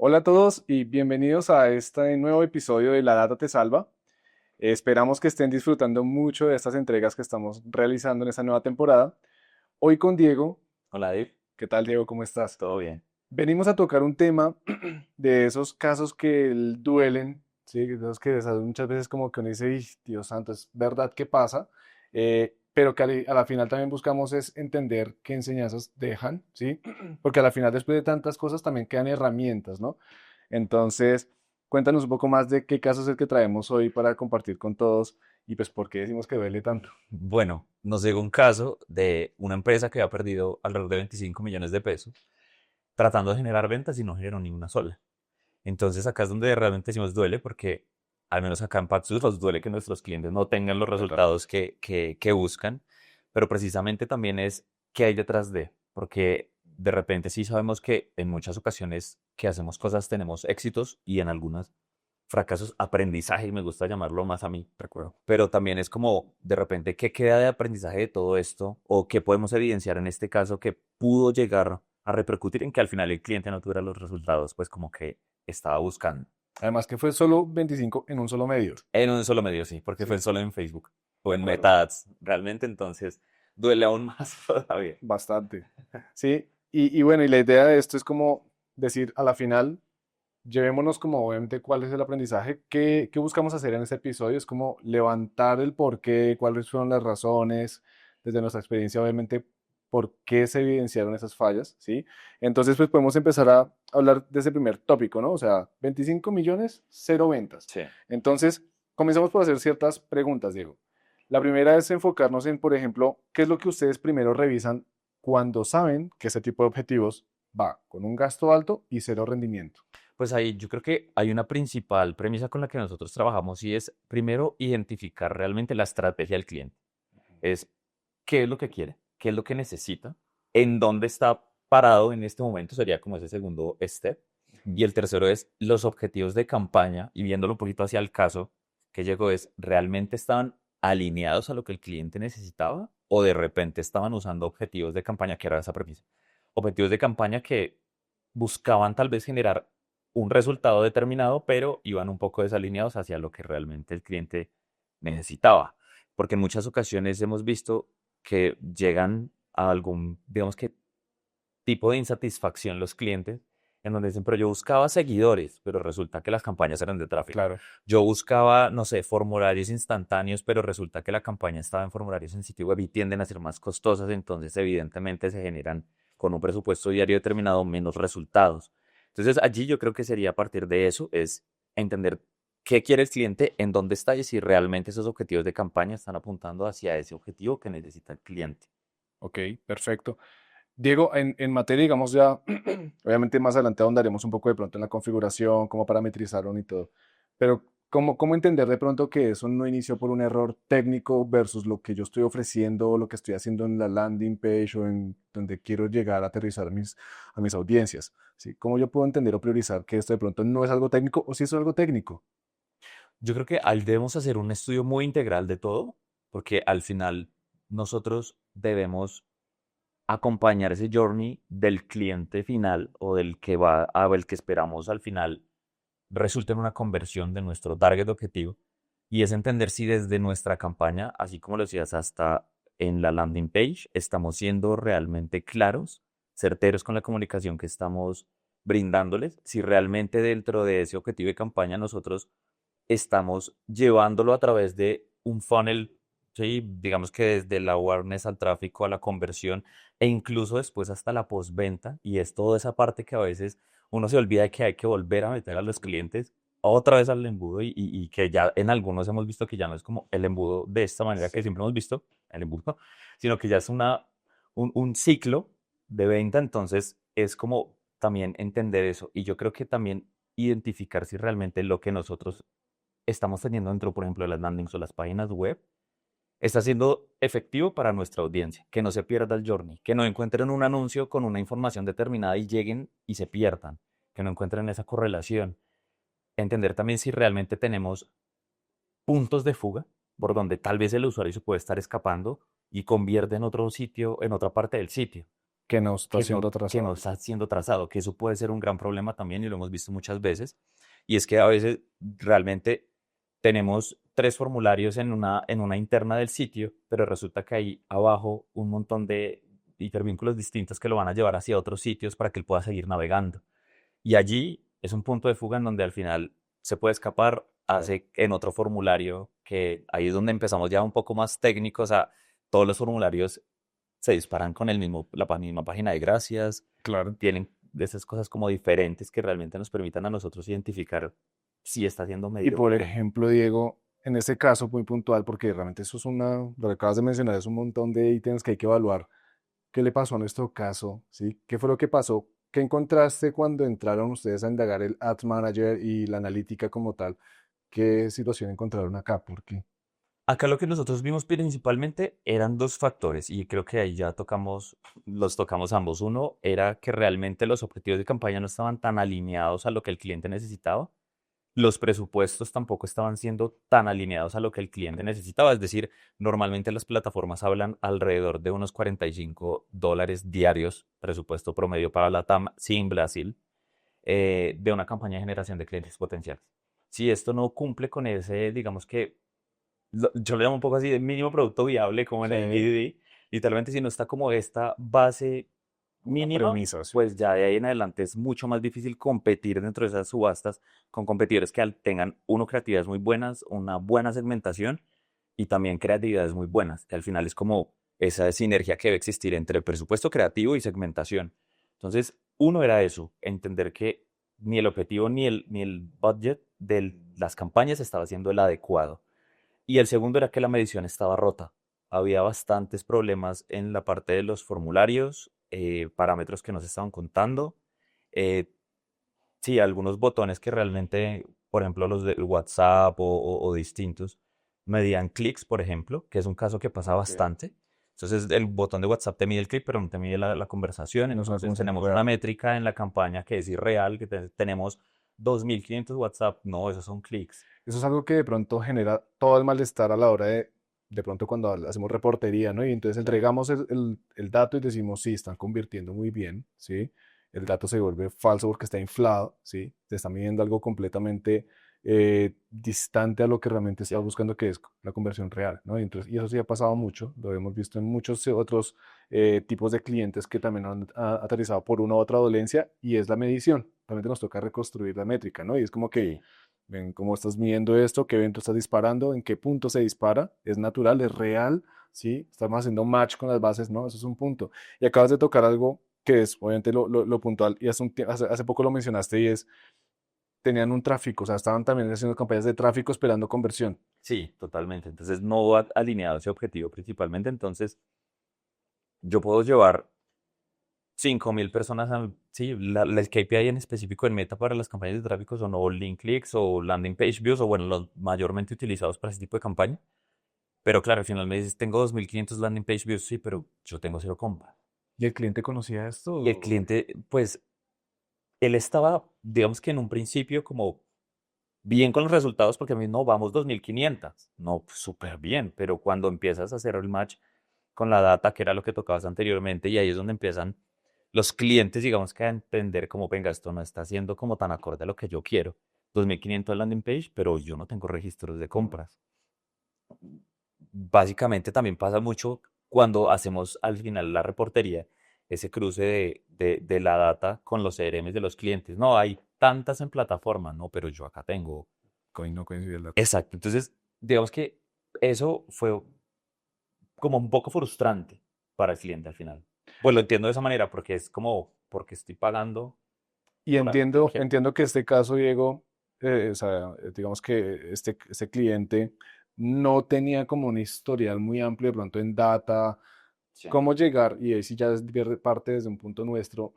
Hola a todos y bienvenidos a este nuevo episodio de La Data Te Salva. Esperamos que estén disfrutando mucho de estas entregas que estamos realizando en esta nueva temporada. Hoy con Diego. Hola, Dave. ¿Qué tal, Diego? ¿Cómo estás? ¿Todo bien? Venimos a tocar un tema de esos casos que duelen, ¿sí? De esos que muchas veces como que uno dice, "Ih, Dios santo, es verdad que pasa", pero que a la final también buscamos es entender qué enseñanzas dejan, ¿sí? Porque a la final después de tantas cosas también quedan herramientas, ¿no? Entonces, cuéntanos un poco más de qué caso es el que traemos hoy para compartir con todos y pues por qué decimos que duele tanto. Bueno, nos llegó un caso de una empresa que había perdido alrededor de 25 millones de pesos tratando de generar ventas y no generó ni una sola. Entonces acá es donde realmente decimos duele porque al menos acá en Paxos nos duele que nuestros clientes no tengan los ¿Verdad? resultados que buscan, pero precisamente también es qué hay detrás de, porque de repente sí sabemos que en muchas ocasiones que hacemos cosas tenemos éxitos y en algunas fracasos, aprendizaje, y me gusta llamarlo más a mí, De acuerdo. pero también es como de repente qué queda de aprendizaje de todo esto o qué podemos evidenciar en este caso que pudo llegar a repercutir en que al final el cliente no tuviera los resultados, pues como que estaba buscando. Además que fue solo 25 en un solo medio. En un solo medio, sí, porque fue Sí, solo en Facebook o de en acuerdo. Meta Ads, realmente, entonces duele aún más todavía. Bastante. Sí, y bueno, y la idea de esto es como decir a la final, llevémonos como obviamente cuál es el aprendizaje, qué buscamos hacer en este episodio, es como levantar el por qué, cuáles fueron las razones, desde nuestra experiencia obviamente, por qué se evidenciaron esas fallas, ¿sí? Entonces pues podemos empezar a hablar de ese primer tópico, ¿no? O sea, 25 millones, cero ventas. Sí. Entonces, comenzamos por hacer ciertas preguntas, Diego. La primera es enfocarnos en, por ejemplo, qué es lo que ustedes primero revisan cuando saben que ese tipo de objetivos va con un gasto alto y cero rendimiento. Pues ahí yo creo que hay una principal premisa con la que nosotros trabajamos y es primero identificar realmente la estrategia del cliente. Es qué es lo que quiere, qué es lo que necesita, en dónde está parado en este momento, sería como ese segundo step. Ujú. Y el tercero es los objetivos de campaña y viéndolo un poquito hacia el caso que llegó es, ¿realmente estaban alineados a lo que el cliente necesitaba o de repente estaban usando objetivos de campaña, que era esa premisa? Objetivos de campaña que buscaban tal vez generar un resultado determinado, pero iban un poco desalineados hacia lo que realmente el cliente necesitaba. Porque en muchas ocasiones hemos visto que llegan a algún, digamos que, tipo de insatisfacción los clientes, en donde dicen, pero yo buscaba seguidores, pero resulta que las campañas eran de tráfico. Claro. Yo buscaba, no sé, formularios instantáneos, pero resulta que la campaña estaba en formularios en sitio web y tienden a ser más costosas, entonces evidentemente se generan con un presupuesto diario determinado menos resultados. Entonces allí yo creo que sería a partir de eso, es entender qué quiere el cliente, en dónde está y si realmente esos objetivos de campaña están apuntando hacia ese objetivo que necesita el cliente. Ok, perfecto. Diego, en materia, digamos ya, obviamente más adelante ahondaremos un poco de pronto en la configuración, cómo parametrizaron y todo, pero ¿cómo entender de pronto que eso no inició por un error técnico versus lo que yo estoy ofreciendo o lo que estoy haciendo en la landing page o en donde quiero llegar a aterrizar a mis audiencias? ¿Sí? ¿Cómo yo puedo entender o priorizar que esto de pronto no es algo técnico o si es algo técnico? Yo creo que ahí debemos hacer un estudio muy integral de todo, porque al final nosotros debemos acompañar ese journey del cliente final o del que va a el que esperamos al final resulte en una conversión de nuestro target objetivo y es entender si desde nuestra campaña, así como lo decías, hasta en la landing page, estamos siendo realmente claros, certeros con la comunicación que estamos brindándoles, si realmente dentro de ese objetivo de campaña nosotros estamos llevándolo a través de un funnel, ¿sí? Digamos que desde la awareness al tráfico, a la conversión e incluso después hasta la postventa. Y es toda esa parte que a veces uno se olvida de que hay que volver a meter a los clientes otra vez al embudo y que ya en algunos hemos visto que ya no es como el embudo de esta manera que Sí. siempre hemos visto, el embudo, sino que ya es un ciclo de venta. Entonces es como también entender eso. Y yo creo que también identificar si realmente lo que nosotros estamos teniendo dentro, por ejemplo, de las landings o las páginas web, está siendo efectivo para nuestra audiencia, que no se pierda el journey, que no encuentren un anuncio con una información determinada y lleguen y se pierdan, que no encuentren esa correlación. Entender también si realmente tenemos puntos de fuga por donde tal vez el usuario se puede estar escapando y convierte en otro sitio, en otra parte del sitio. Que no está siendo que no trazado. está siendo trazado, que eso puede ser un gran problema también y lo hemos visto muchas veces. Y es que a veces realmente tenemos tres formularios en una interna del sitio, pero resulta que hay abajo un montón de hipervínculos distintos que lo van a llevar hacia otros sitios para que él pueda seguir navegando. Y allí es un punto de fuga en donde al final se puede escapar, hace en otro formulario, que ahí es donde empezamos ya un poco más técnicos, a todos los formularios se disparan con la misma página de gracias, Claro. tienen de esas cosas como diferentes que realmente nos permitan a nosotros identificar si está siendo Y medido por o no. ejemplo, Diego, en este caso muy puntual, porque realmente eso es lo que acabas de mencionar, es un montón de ítems que hay que evaluar. ¿Qué le pasó en nuestro caso? ¿Sí? ¿Qué fue lo que pasó? ¿Qué encontraste cuando entraron ustedes a indagar el Ads Manager y la analítica como tal? ¿Qué situación encontraron acá? ¿Por qué? Acá lo que nosotros vimos principalmente eran dos factores y creo que ahí ya los tocamos ambos. Uno era que realmente los objetivos de campaña no estaban tan alineados a lo que el cliente necesitaba. Los presupuestos tampoco estaban siendo tan alineados a lo que el cliente necesitaba. Es decir, normalmente las plataformas hablan alrededor de unos $45 diarios, presupuesto promedio para la TAM sin Brasil, de una campaña de generación de clientes potenciales. Si esto no cumple con ese, digamos que yo le llamo un poco así de mínimo producto viable, como en Sí, el MDD, literalmente si no está como esta base una mínima, premisa, sí. pues ya de ahí en adelante es mucho más difícil competir dentro de esas subastas con competidores que tengan, uno, creatividades muy buenas, una buena segmentación y también creatividades muy buenas. Que al final es como esa sinergia que debe existir entre presupuesto creativo y segmentación. Entonces, uno era eso, entender que ni el objetivo ni el budget de las campañas estaba siendo el adecuado. Y el segundo era que la medición estaba rota. Había bastantes problemas en la parte de los formularios, parámetros que no se estaban contando. eh, sí, algunos botones que realmente, por ejemplo, los de WhatsApp o distintos, medían clics, por ejemplo, que es un caso que pasa Ok. bastante. Entonces, el botón de WhatsApp te mide el clic, pero no te mide la conversación. No es una Entonces, conversación tenemos una real. métrica en la campaña que es irreal, que tenemos 2500 WhatsApp. No, esos son clics. Eso es algo que de pronto genera todo el malestar a la hora de pronto cuando hacemos reportería, ¿no? Y entonces Claro. entregamos el dato y decimos, sí, están convirtiendo muy bien, ¿sí? El dato se vuelve falso porque está inflado, ¿sí? Se está midiendo algo completamente distante a lo que realmente está Sí. buscando, que es la conversión real, ¿no? Y, entonces, y eso sí ha pasado mucho, lo hemos visto en muchos otros tipos de clientes que también han aterrizado por una u otra dolencia y es la medición. Realmente nos toca reconstruir la métrica, ¿no? Y es como que Sí. ven cómo estás midiendo esto, qué evento estás disparando, en qué punto se dispara, es natural, es real, ¿sí? Estamos haciendo match con las bases, ¿no? Eso es un punto. Y acabas de tocar algo que es obviamente lo puntual, y hace poco lo mencionaste y es, tenían un tráfico, o sea, estaban también haciendo campañas de tráfico esperando conversión. Sí, totalmente. Entonces no va alineado ese objetivo principalmente. Entonces yo puedo llevar 5000 personas a... Sí, el KPI en específico en Meta para las campañas de tráfico son o link clicks o landing page views o bueno, los mayormente utilizados para ese tipo de campaña. Pero claro, al final me dices, tengo 2500 landing page views, sí, pero yo tengo cero compra. ¿Y el cliente conocía esto? Y el cliente, pues, él estaba, digamos que en un principio como bien con los resultados porque a mí no, vamos 2500. No, pues, súper bien, pero cuando empiezas a hacer el match con la data, que era lo que tocabas anteriormente, y ahí es donde empiezan los clientes, digamos que a entender como, venga, esto no está siendo como tan acorde a lo que yo quiero. 2500 landing page, pero yo no tengo registros de compras. Básicamente también pasa mucho cuando hacemos al final la reportería, ese cruce de la data con los CRMs de los clientes. No, hay tantas en plataforma, no, pero yo acá tengo. No coincidía el dato. Exacto. Entonces, digamos que eso fue como un poco frustrante para el cliente al final. Pues lo entiendo de esa manera porque es como, porque estoy pagando Y por algo que no entiendo, quiero. entiendo que este caso, Diego, o sea, digamos que este cliente no tenía como un historial muy amplio de pronto en data, Sí. cómo llegar, y ahí sí ya es parte desde un punto nuestro,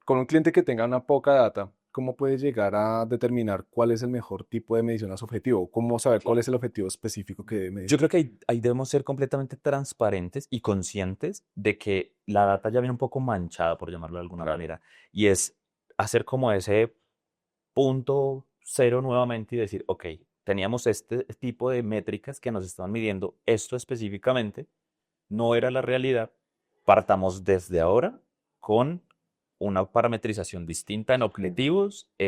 con un cliente que tenga una poca data, ¿cómo puede llegar a determinar cuál es el mejor tipo de medición a su objetivo? ¿Cómo saber cuál Claro. es el objetivo específico que debe Yo medir? creo que ahí debemos ser completamente transparentes y conscientes de que la data ya viene un poco manchada, por llamarlo de alguna Claro. manera, y es hacer como ese punto cero nuevamente y decir, ok, teníamos este tipo de métricas que nos estaban midiendo esto específicamente, no era la realidad, partamos desde ahora con una parametrización distinta en objetivos, sí,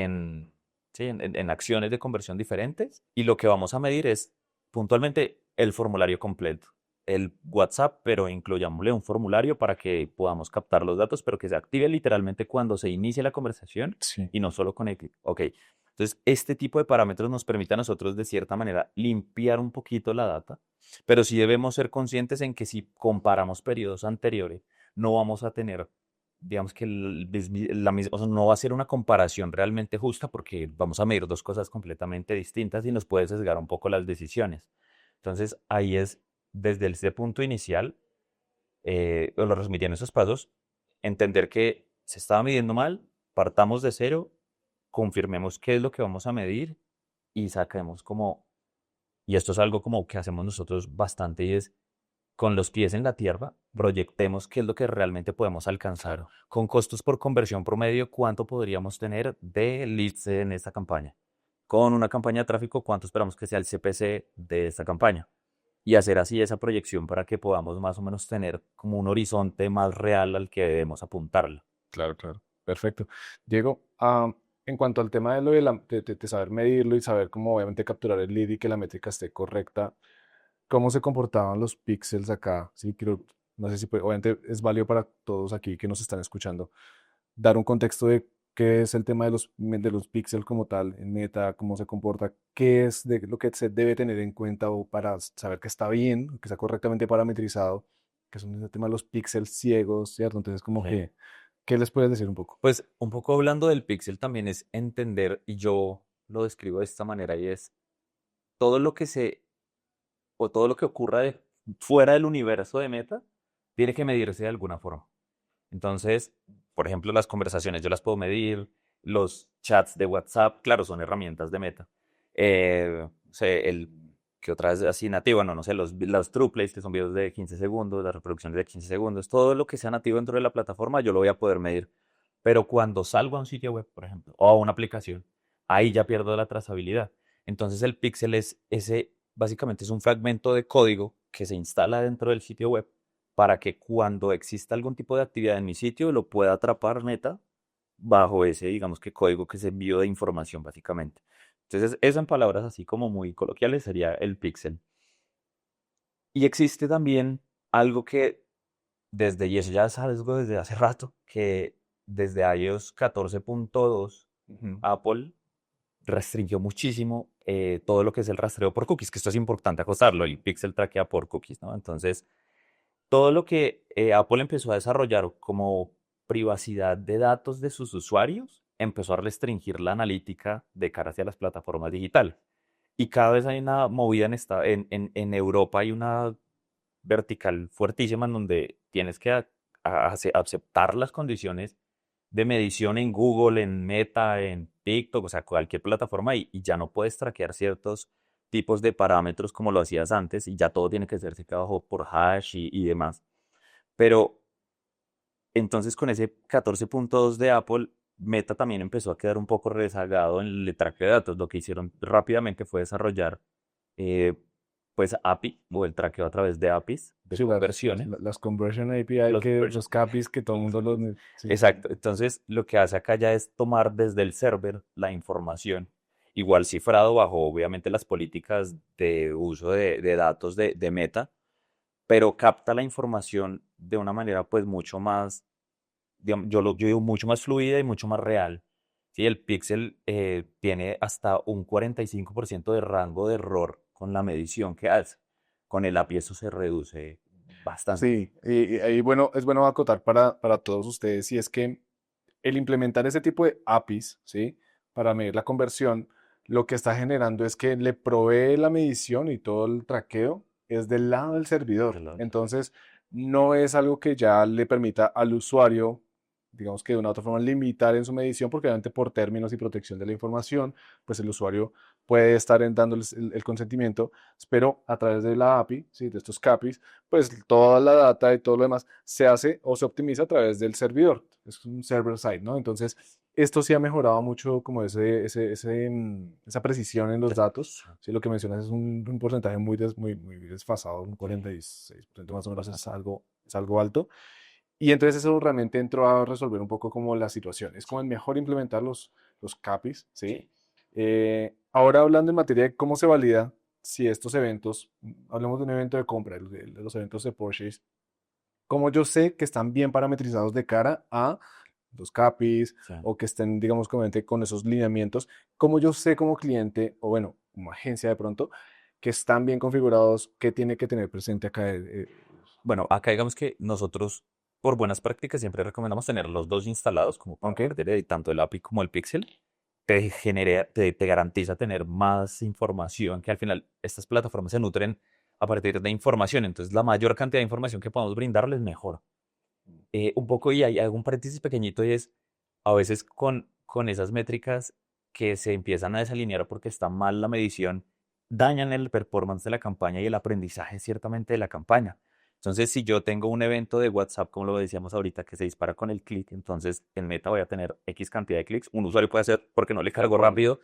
en acciones de conversión diferentes. Y lo que vamos a medir es puntualmente el formulario completo, el WhatsApp, pero incluyámosle un formulario para que podamos captar los datos, pero que se active literalmente cuando se inicie la conversación Sí. y no solo con el clic. Ok. Entonces, este tipo de parámetros nos permite a nosotros, de cierta manera, limpiar un poquito la data, pero sí debemos ser conscientes en que si comparamos periodos anteriores, no vamos a tener, digamos que la misma, o sea, no va a ser una comparación realmente justa porque vamos a medir dos cosas completamente distintas y nos puede sesgar un poco las decisiones. Entonces, ahí es, desde ese punto inicial, lo resumí en esos pasos, entender que se estaba midiendo mal, partamos de cero, confirmemos qué es lo que vamos a medir y saquemos como, y esto es algo como que hacemos nosotros bastante y es con los pies en la tierra, proyectemos qué es lo que realmente podemos alcanzar. Con costos por conversión promedio, ¿cuánto podríamos tener de leads en esta campaña? Con una campaña de tráfico, ¿cuánto esperamos que sea el CPC de esta campaña? Y hacer así esa proyección para que podamos más o menos tener como un horizonte más real al que debemos apuntarlo. Claro, claro. Perfecto. Diego, en cuanto al tema de lo de, de saber medirlo y saber cómo obviamente capturar el lead y que la métrica esté correcta, ¿cómo se comportaban los píxeles acá? Sí, quiero, no sé si obviamente es válido para todos aquí que nos están escuchando, dar un contexto de qué es el tema de los píxeles como tal en Meta, cómo se comporta, qué es de lo que se debe tener en cuenta o para saber que está bien, que está correctamente parametrizado, que son el tema de los píxeles ciegos, ¿cierto? Entonces, como Sí. que, ¿qué les puedes decir un poco? Pues un poco hablando del pixel también es entender, y yo lo describo de esta manera, y es todo lo que o todo lo que ocurra fuera del universo de Meta, tiene que medirse de alguna forma. Entonces, por ejemplo, las conversaciones yo las puedo medir, los chats de WhatsApp, claro, son herramientas de Meta. No sé, que otra vez así nativo, no sé, los true plays, que son videos de 15 segundos, las reproducciones de 15 segundos, todo lo que sea nativo dentro de la plataforma, yo lo voy a poder medir. Pero cuando salgo a un sitio web, por ejemplo, o a una aplicación, ahí ya pierdo la trazabilidad. Entonces el pixel es ese, básicamente es un fragmento de código que se instala dentro del sitio web para que cuando exista algún tipo de actividad en mi sitio lo pueda atrapar Meta bajo ese, digamos que código que se envió de información básicamente. Entonces, eso en palabras así como muy coloquiales sería el pixel. Y existe también algo que y eso ya sabes desde hace rato, que desde iOS 14.2 Ujú. Apple restringió muchísimo todo lo que es el rastreo por cookies, que esto es importante acostarlo, el pixel traquea por cookies, ¿no? Entonces, todo lo que Apple empezó a desarrollar como privacidad de datos de sus usuarios, empezó a restringir la analítica de cara hacia las plataformas digitales. Y cada vez hay una movida en Europa, hay una vertical fuertísima en donde tienes que aceptar las condiciones de medición en Google, en Meta, en TikTok, o sea, cualquier plataforma y ya no puedes traquear ciertos tipos de parámetros como lo hacías antes y ya todo tiene que ser bajo por hash y demás. Pero entonces con ese 14.2 de Apple, Meta también empezó a quedar un poco rezagado en el traqueo de datos. Lo que hicieron rápidamente fue desarrollar eh, pues API o el traqueo a través de APIs de Sí, conversiones. las Conversion API, Los que conversion- los CAPIs, que todo el mundo los... Sí, Exacto. Entonces lo que hace acá ya es tomar desde el server la información, igual cifrado bajo obviamente las políticas de uso de datos de Meta, pero capta la información de una manera pues mucho más digamos, yo digo mucho más fluida y mucho más real. Sí, el Pixel tiene hasta un 45% de rango de error con la medición que hace. Con el API eso se reduce bastante. sí, y ahí bueno, es bueno acotar para todos ustedes, y es que el implementar ese tipo de APIs, ¿sí? Para medir la conversión, lo que está generando es que le provee la medición y todo el traqueo es del lado del servidor. Del otro. Entonces, no es algo que ya le permita al usuario, digamos que de una u otra forma, limitar en su medición, porque obviamente por términos y protección de la información, pues el usuario puede estar dándoles el consentimiento, pero a través de la API, ¿sí? De estos CAPIs, pues toda la data y todo lo demás se hace o se optimiza a través del servidor. Es un server side, ¿no? Entonces, esto sí ha mejorado mucho como esa precisión en los datos. Sí, lo que mencionas es un porcentaje muy desfasado, un 46% más o menos Bastante. es algo alto. Y entonces eso realmente entró a resolver un poco como la situación. Es como el mejor implementar los CAPIs, ¿sí? Sí. Ahora hablando en materia de cómo se valida si estos eventos, hablemos de un evento de compra, de los eventos de Porsche, cómo yo sé que están bien parametrizados de cara a los CAPIs Sí. o que estén, digamos, con esos lineamientos, cómo yo sé como cliente o bueno, como agencia de pronto, que están bien configurados, qué tiene que tener presente acá. Bueno, acá digamos que nosotros, por buenas prácticas, siempre recomendamos tener los dos instalados como para ¿Ok? partir de tanto el API como el Pixel. Te garantiza tener más información, que al final estas plataformas se nutren a partir de información. Entonces, la mayor cantidad de información que podamos brindarles, mejor. Un poco, y hay algún paréntesis pequeñito, y es a veces con esas métricas que se empiezan a desalinear porque está mal la medición, dañan el performance de la campaña y el aprendizaje ciertamente de la campaña. Entonces, si yo tengo un evento de WhatsApp, como lo decíamos ahorita, que se dispara con el clic, entonces en Meta voy a tener X cantidad de clics. Un usuario puede hacer, porque no le cargo rápido,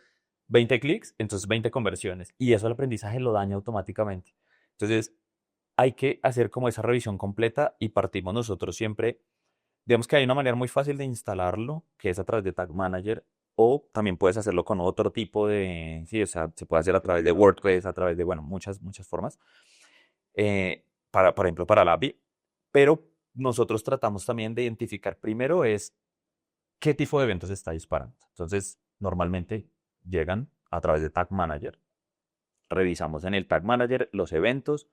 20 clics, entonces 20 conversiones. Y eso el aprendizaje lo daña automáticamente. Entonces, hay que hacer como esa revisión completa y partimos nosotros siempre. Digamos que hay una manera muy fácil de instalarlo, que es a través de Tag Manager, o también puedes hacerlo con otro tipo de, sí, o sea, se puede hacer a través de WordPress, a través de, bueno, muchas formas, por ejemplo, para la API, pero nosotros tratamos también de identificar primero es qué tipo de eventos está disparando. Entonces, normalmente llegan a través de Tag Manager, revisamos en el Tag Manager los eventos,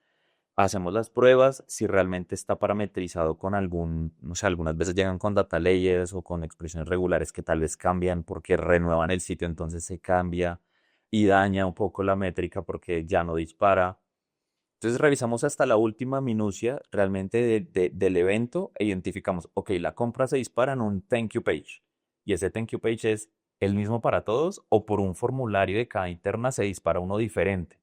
hacemos las pruebas, si realmente está parametrizado con algún, no sé, algunas veces llegan con data layers o con expresiones regulares que tal vez cambian porque renuevan el sitio, entonces se cambia y daña un poco la métrica porque ya no dispara. Entonces revisamos hasta la última minucia realmente del evento e identificamos, ok, la compra se dispara en un thank you page y ese thank you page es el mismo para todos o por un formulario de cada interna se dispara uno diferente.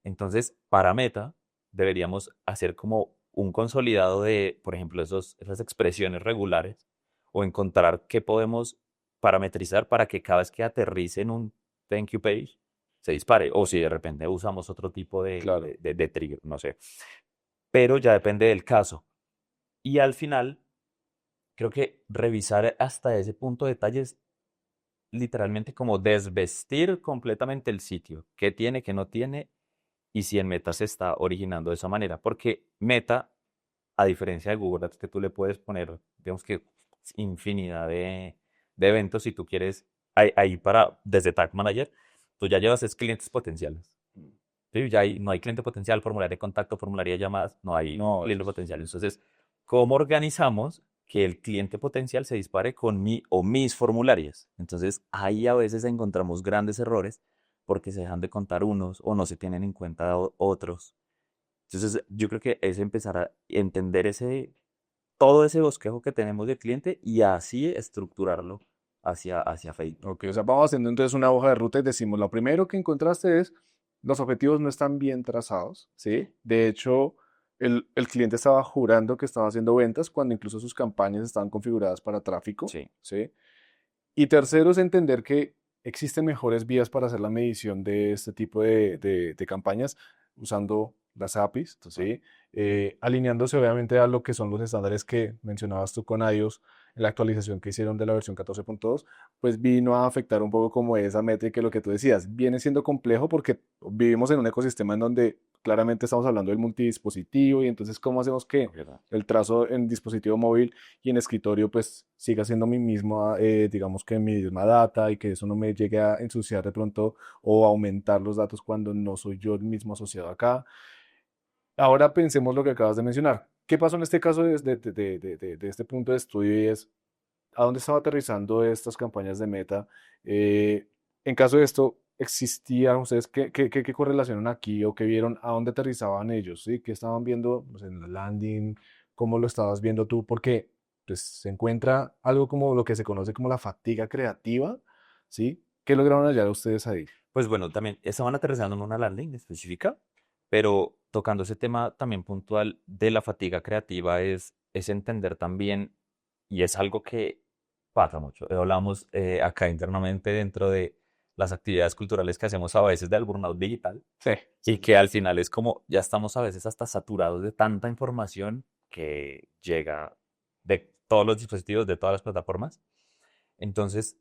Entonces, para Meta, deberíamos hacer como un consolidado de, por ejemplo, esas expresiones regulares o encontrar qué podemos parametrizar para que cada vez que aterrice en un thank you page se dispare. O si de repente usamos otro tipo Claro. de trigger, no sé. Pero ya depende del caso. Y al final, creo que revisar hasta ese punto de detalles, literalmente como desvestir completamente el sitio. ¿Qué tiene, qué no tiene? Y si en Meta se está originando de esa manera, porque Meta, a diferencia de Google Ads, que tú le puedes poner, digamos que infinidad de eventos, si tú quieres, ahí para, desde Tag Manager, tú ya llevas es clientes potenciales. ¿Sí? Ya no hay cliente potencial, formulario de contacto, formulario de llamadas, no hay No, cliente potencial. Entonces, ¿cómo organizamos que el cliente potencial se dispare con mi o mis formularios? Entonces, ahí a veces encontramos grandes errores porque se dejan de contar unos o no se tienen en cuenta otros. Entonces, yo creo que es empezar a entender todo ese bosquejo que tenemos de cliente y así estructurarlo hacia Facebook. ok, o sea, vamos haciendo entonces una hoja de ruta y decimos, lo primero que encontraste es, los objetivos no están bien trazados, ¿sí? De hecho, el cliente estaba jurando que estaba haciendo ventas cuando incluso sus campañas estaban configuradas para tráfico, Sí, ¿sí? Y tercero es entender que existen mejores vías para hacer la medición de este tipo de campañas usando las APIs, ¿sí? Alineándose obviamente a lo que son los estándares que mencionabas tú con iOS en la actualización que hicieron de la versión 14.2, pues vino a afectar un poco como esa métrica, lo que tú decías, viene siendo complejo porque vivimos en un ecosistema en donde claramente estamos hablando del multidispositivo y entonces cómo hacemos que ¿verdad? el trazo en dispositivo móvil y en escritorio pues siga siendo mi misma, digamos que mi misma data y que eso no me llegue a ensuciar de pronto o aumentar los datos cuando no soy yo el mismo asociado acá. Ahora pensemos lo que acabas de mencionar. ¿Qué pasó en este caso de este punto de estudio y es a dónde estaba aterrizando estas campañas de Meta? En caso de esto, ¿existían ustedes qué correlacionan aquí o qué vieron a dónde aterrizaban ellos? ¿Sí? ¿Qué estaban viendo pues, en la landing? ¿Cómo lo estabas viendo tú? Porque pues, se encuentra algo como lo que se conoce como la fatiga creativa, ¿sí? ¿Qué lograron hallar ustedes ahí? Pues bueno, también estaban aterrizando en una landing específica, pero tocando ese tema también puntual de la fatiga creativa es entender también, y es algo que pasa mucho. Hablamos acá internamente dentro de las actividades culturales que hacemos a veces del burnout digital Sí, y que al final es como ya estamos a veces hasta saturados de tanta información que llega de todos los dispositivos, de todas las plataformas. Entonces,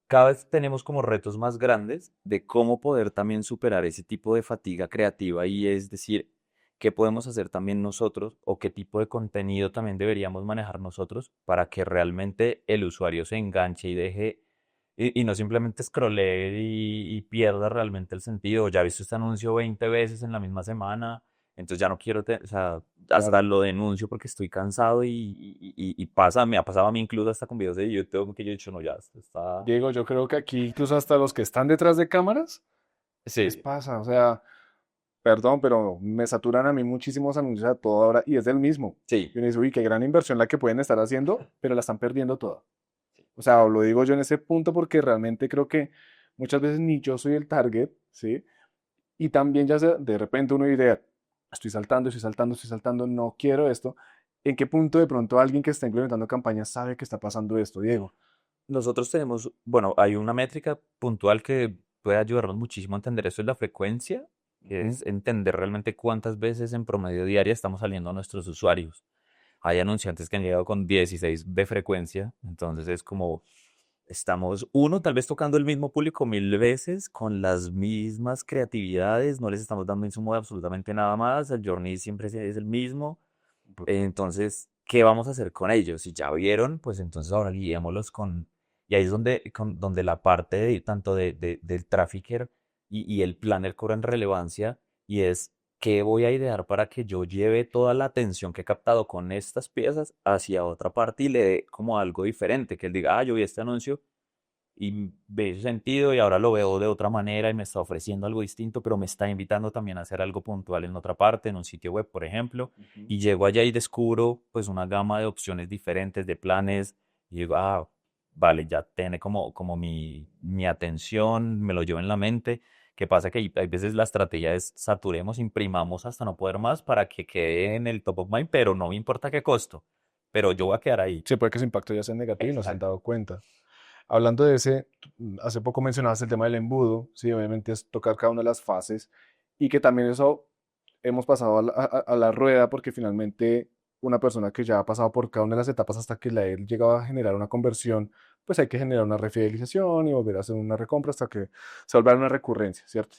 cada vez tenemos como retos más grandes de cómo poder también superar ese tipo de fatiga creativa y es decir, qué podemos hacer también nosotros o qué tipo de contenido también deberíamos manejar nosotros para que realmente el usuario se enganche y deje y no simplemente scrollee y pierda realmente el sentido. Ya he visto este anuncio 20 veces en la misma semana, entonces ya no quiero, o sea, hasta Claro. lo denuncio porque estoy cansado y pasa, me ha pasado a mí incluso hasta con videos de YouTube que yo he dicho, no, ya, esto está... Diego, yo creo que aquí incluso hasta los que están detrás de cámaras les Sí, pasa. O sea, perdón, pero me saturan a mí muchísimos anuncios a toda hora y es del mismo. sí. Y uno dice, uy, qué gran inversión la que pueden estar haciendo, pero la están perdiendo toda. O sea, lo digo yo en ese punto porque realmente creo que muchas veces ni yo soy el target, ¿sí? Y también ya de repente uno diría, estoy saltando, estoy saltando, estoy saltando, no quiero esto. ¿En qué punto de pronto alguien que está implementando campañas sabe que está pasando esto, Diego? Nosotros tenemos, bueno, hay una métrica puntual que puede ayudarnos muchísimo a entender eso, es la frecuencia, que Ujú. es entender realmente cuántas veces en promedio diaria estamos saliendo a nuestros usuarios. Hay anunciantes que han llegado con 16 de frecuencia, entonces es como estamos, uno, tal vez tocando el mismo público 1000 veces, con las mismas creatividades, no les estamos dando insumo de absolutamente nada más, el journey siempre es el mismo, entonces, ¿qué vamos a hacer con ellos? Si ya vieron, pues entonces ahora guiémoslos con... Y ahí es donde la parte tanto del trafficker y el planner cobran relevancia y es qué voy a idear para que yo lleve toda la atención que he captado con estas piezas hacia otra parte y le dé como algo diferente, que él diga, ah, yo vi este anuncio y ve sentido y ahora lo veo de otra manera y me está ofreciendo algo distinto, pero me está invitando también a hacer algo puntual en otra parte, en un sitio web, por ejemplo, Ujú. y llego allá y descubro pues una gama de opciones diferentes, de planes, y digo, ah, vale, ya tiene como mi atención, me lo llevo en la mente. ¿Qué pasa? Que hay veces la estrategia es saturemos, imprimamos hasta no poder más para que quede en el top of mind, pero no me importa qué costo, pero yo voy a quedar ahí. Sí, puede que su impacto ya sea negativo y no se han Exacto. dado cuenta. Hablando de ese, hace poco mencionabas el tema del embudo, sí, obviamente es tocar cada una de las fases y que también eso hemos pasado a la rueda porque finalmente una persona que ya ha pasado por cada una de las etapas hasta que la él llegaba a generar una conversión, pues hay que generar una refidelización y volver a hacer una recompra hasta que se vuelva una recurrencia, ¿cierto?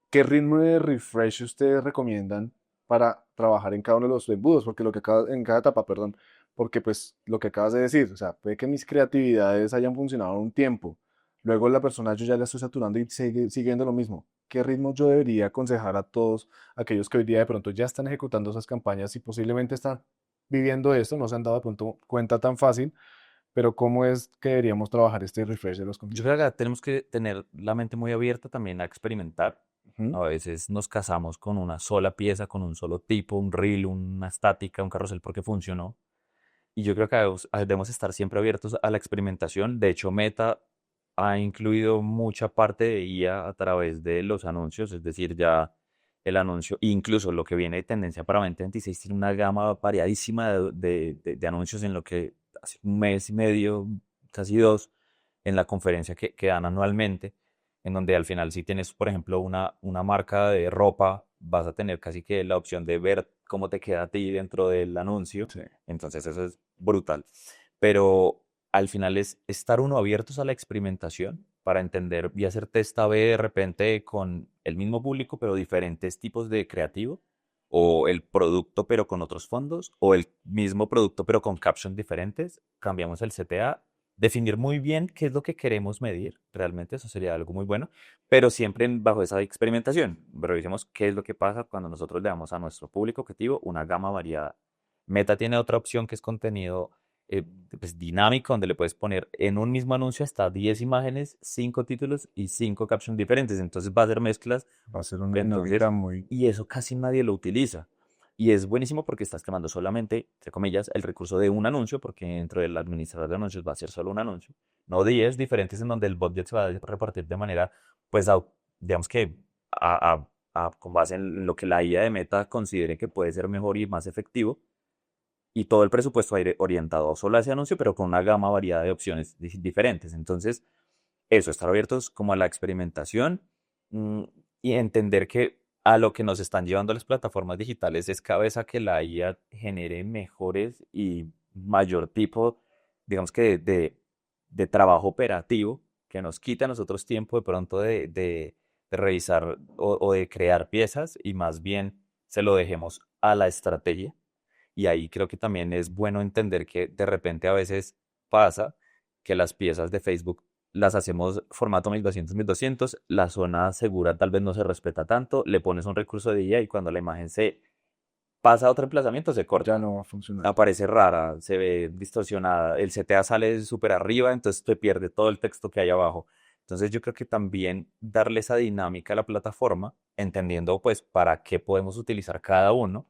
¿Qué ritmo de refresh ustedes recomiendan para trabajar en cada uno de los embudos? Porque lo que en cada etapa, perdón, porque pues lo que acabas de decir, o sea, puede que mis creatividades hayan funcionado un tiempo, luego la persona yo ya la estoy saturando y sigue siguiendo lo mismo. ¿Qué ritmo yo debería aconsejar a todos aquellos que hoy día de pronto ya están ejecutando esas campañas y posiblemente están viviendo esto, no se han dado de pronto cuenta tan fácil, pero cómo es que deberíamos trabajar este refresh de los Yo creo contenidos? que acá tenemos que tener la mente muy abierta también a experimentar. Ujú. A veces nos casamos con una sola pieza, con un solo tipo, un reel, una estática, un carrusel porque funcionó. Y yo creo que debemos estar siempre abiertos a la experimentación. De hecho, Meta ha incluido mucha parte de IA a través de los anuncios, es decir, ya el anuncio, incluso lo que viene de tendencia para 2026 tiene una gama variadísima de anuncios en lo que hace un mes y medio, casi dos, en la conferencia que dan anualmente, en donde al final si tienes, por ejemplo, una marca de ropa, vas a tener casi que la opción de ver cómo te queda a ti dentro del anuncio. Sí. Entonces eso es brutal. Pero al final es estar uno abiertos a la experimentación para entender y hacer test A/B de repente con el mismo público, pero diferentes tipos de creativo, o el producto pero con otros fondos, o el mismo producto pero con captions diferentes. Cambiamos el CTA, definir muy bien qué es lo que queremos medir, realmente eso sería algo muy bueno, pero siempre bajo esa experimentación. Revisemos qué es lo que pasa cuando nosotros le damos a nuestro público objetivo una gama variada. Meta tiene otra opción que es contenido eh, pues, dinámico, donde le puedes poner en un mismo anuncio hasta 10 imágenes, 5 títulos y 5 captions diferentes. Entonces va a hacer mezclas. Va a ser una dinámica Entonces, muy... y eso casi nadie lo utiliza. Y es buenísimo porque estás quemando solamente, entre comillas, el recurso de un anuncio, porque dentro del administrador de anuncios va a ser solo un anuncio, no 10 diferentes en donde el budget se va a repartir de manera, pues, digamos que con base en lo que la IA de Meta considere que puede ser mejor y más efectivo y todo el presupuesto orientado solo a ese anuncio, pero con una gama variada de opciones diferentes. Entonces, eso, estar abiertos como a la experimentación mm, y entender que a lo que nos están llevando las plataformas digitales es cada vez a que la IA genere mejores y mayor tipo, digamos que de trabajo operativo que nos quita a nosotros tiempo de pronto de revisar o de crear piezas y más bien se lo dejemos a la estrategia. Y ahí creo que también es bueno entender que de repente a veces pasa que las piezas de Facebook las hacemos formato 1200 x 1200, la zona segura tal vez no se respeta tanto, le pones un recurso de IA y cuando la imagen se pasa a otro emplazamiento se Ya corta, no va a funcionar. aparece rara, se ve distorsionada, el CTA sale súper arriba, entonces te pierde todo el texto que hay abajo. Entonces yo creo que también darle esa dinámica a la plataforma, entendiendo pues para qué podemos utilizar cada uno,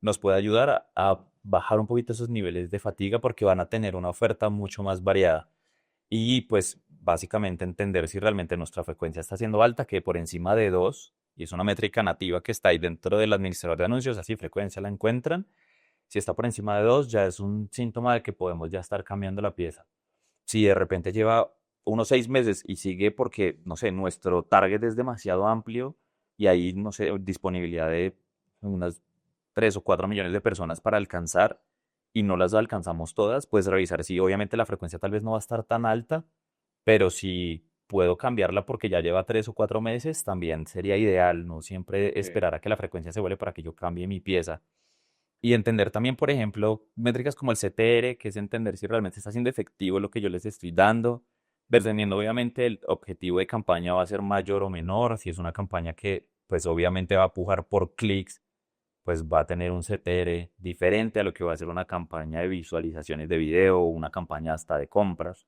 nos puede ayudar a bajar un poquito esos niveles de fatiga porque van a tener una oferta mucho más variada. Y pues básicamente entender si realmente nuestra frecuencia está siendo alta, que por encima de 2 y es una métrica nativa que está ahí dentro del administrador de anuncios, así frecuencia la encuentran. Si está por encima de 2 ya es un síntoma de que podemos ya estar cambiando la pieza. Si de repente lleva unos 6 meses y sigue porque, no sé, nuestro target es demasiado amplio y hay, no sé, disponibilidad de unas 3 o 4 millones de personas para alcanzar y no las alcanzamos todas, pues revisar si obviamente la frecuencia tal vez no va a estar tan alta, pero si puedo cambiarla porque ya lleva 3 o 4 meses, también sería ideal, no siempre Sí. esperar a que la frecuencia se vuelva para que yo cambie mi pieza. Y entender también, por ejemplo, métricas como el CTR, que es entender si realmente está siendo efectivo lo que yo les estoy dando, dependiendo obviamente el objetivo de campaña va a ser mayor o menor, si es una campaña que pues obviamente va a pujar por clics, pues va a tener un CTR diferente a lo que va a ser una campaña de visualizaciones de video o una campaña hasta de compras,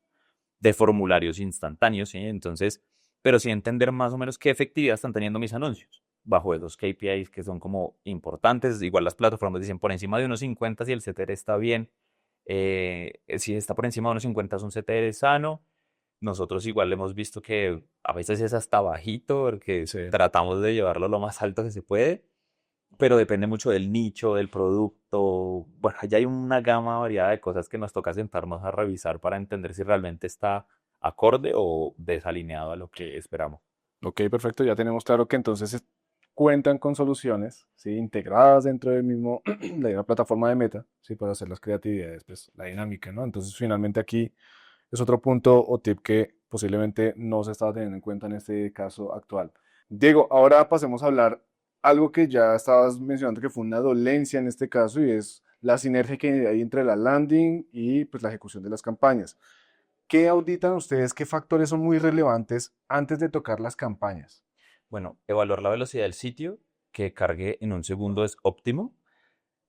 de formularios instantáneos, ¿sí? Entonces, pero sí entender más o menos qué efectividad están teniendo mis anuncios bajo esos KPIs que son como importantes. Igual las plataformas dicen por encima de unos 50 si el CTR está bien, si está por encima de unos 50 es un CTR sano. Nosotros igual hemos visto que a veces es hasta bajito porque Sí. tratamos de llevarlo lo más alto que se puede, pero depende mucho del nicho, del producto. Bueno, ya hay una gama variada de cosas que nos toca sentarnos a revisar para entender si realmente está acorde o desalineado a lo que esperamos. Ok, perfecto. Ya tenemos claro que entonces cuentan con soluciones, ¿sí? Integradas dentro del mismo, la misma plataforma de Meta, ¿sí? Para hacer las creatividades, pues la dinámica, ¿no? Entonces, finalmente aquí es otro punto o tip que posiblemente no se estaba teniendo en cuenta en este caso actual. Diego, ahora pasemos a hablar algo que ya estabas mencionando que fue una dolencia en este caso y es la sinergia que hay entre la landing y pues la ejecución de las campañas. ¿Qué auditan ustedes? ¿Qué factores son muy relevantes antes de tocar las campañas? Bueno, evaluar la velocidad del sitio, que cargue en un segundo es óptimo.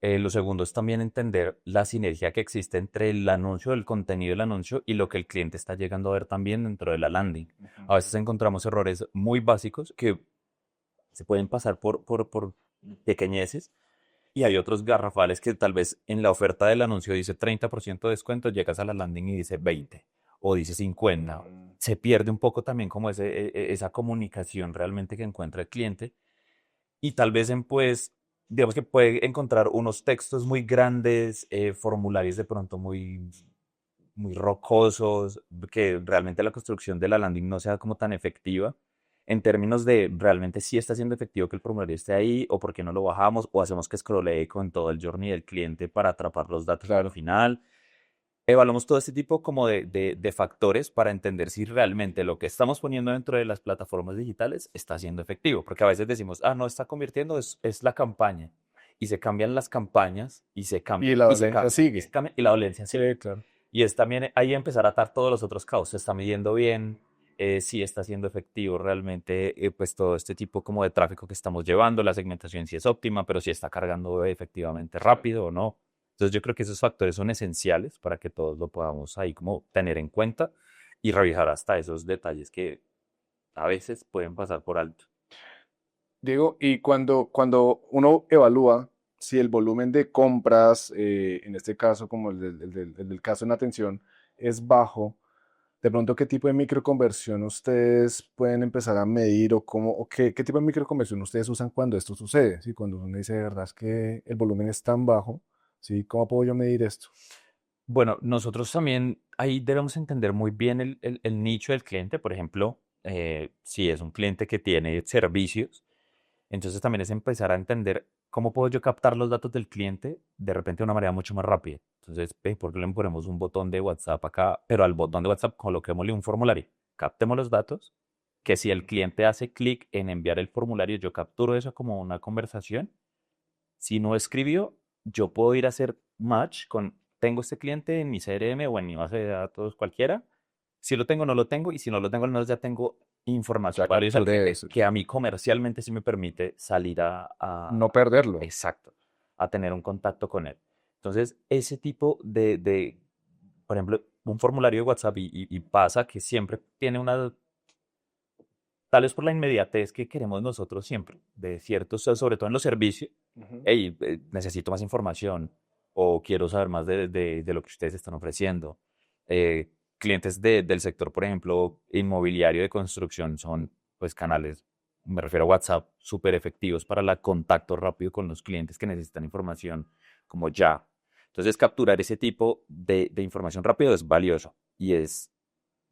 Lo segundo es también entender la sinergia que existe entre el anuncio, el contenido del anuncio y lo que el cliente está llegando a ver también dentro de la landing. Ujú. A veces encontramos errores muy básicos que se pueden pasar por pequeñeces y hay otros garrafales que tal vez en la oferta del anuncio dice 30% de descuento, llegas a la landing y dice 20 o dice 50. Mm. Se pierde un poco también como esa comunicación realmente que encuentra el cliente y tal vez pues, digamos que puede encontrar unos textos muy grandes, formularios de pronto muy rocosos, que realmente la construcción de la landing no sea como tan efectiva en términos de realmente si está siendo efectivo que el formulario esté ahí o por qué no lo bajamos o hacemos que scrollee con todo el journey del cliente para atrapar los datos al Claro. final. Evaluamos todo este tipo como de factores para entender si realmente lo que estamos poniendo dentro de las plataformas digitales está siendo efectivo, porque a veces decimos, ah, no está convirtiendo, es la campaña, y se cambian las campañas, y se Y cambian, la y se dolencia cambian, y se sigue. cambian, y la dolencia Sí, sigue. claro. Y es también ahí empezar a atar todos los otros caos. Se está midiendo bien, si está siendo efectivo realmente, pues todo este tipo como de tráfico que estamos llevando, la segmentación si es óptima, pero si está cargando efectivamente rápido o no. Entonces yo creo que esos factores son esenciales para que todos lo podamos ahí como tener en cuenta y revisar hasta esos detalles que a veces pueden pasar por alto. Diego, y cuando uno evalúa si el volumen de compras, en este caso como el del caso en atención, es bajo, de pronto, ¿qué tipo de microconversión ustedes pueden empezar a medir o qué tipo de microconversión ustedes usan cuando esto sucede? ¿Sí? Cuando uno dice, de verdad es que el volumen es tan bajo, ¿sí? ¿Cómo puedo yo medir esto? Bueno, nosotros también ahí debemos entender muy bien el nicho del cliente. Por ejemplo, si es un cliente que tiene servicios, entonces también es empezar a entender ¿cómo puedo yo captar los datos del cliente de repente de una manera mucho más rápida? Entonces, ¿por qué le ponemos un botón de WhatsApp acá? Pero al botón de WhatsApp coloquémosle un formulario. Captemos los datos, que si el cliente hace clic en enviar el formulario, yo capturo eso como una conversación. Si no escribió, yo puedo ir a hacer match con, tengo este cliente en mi CRM o en mi base de datos cualquiera. Si lo tengo, no lo tengo. Y si no lo tengo, al menos ya tengo información Ya valiosa al capturé cliente eso. que a mí comercialmente sí me permite salir No perderlo. exacto, a tener un contacto con él. Entonces, ese tipo por ejemplo, un formulario de WhatsApp y pasa que siempre tiene una, tal vez por la inmediatez que queremos nosotros siempre, de ciertos, sobre todo en los servicios, Ujú. hey, necesito más información o quiero saber más de lo que ustedes están ofreciendo. Eh, Clientes del sector, por ejemplo, inmobiliario de construcción son pues canales, me refiero a WhatsApp, súper efectivos para el contacto rápido con los clientes que necesitan información como ya. Entonces, capturar ese tipo de información rápido es valioso y es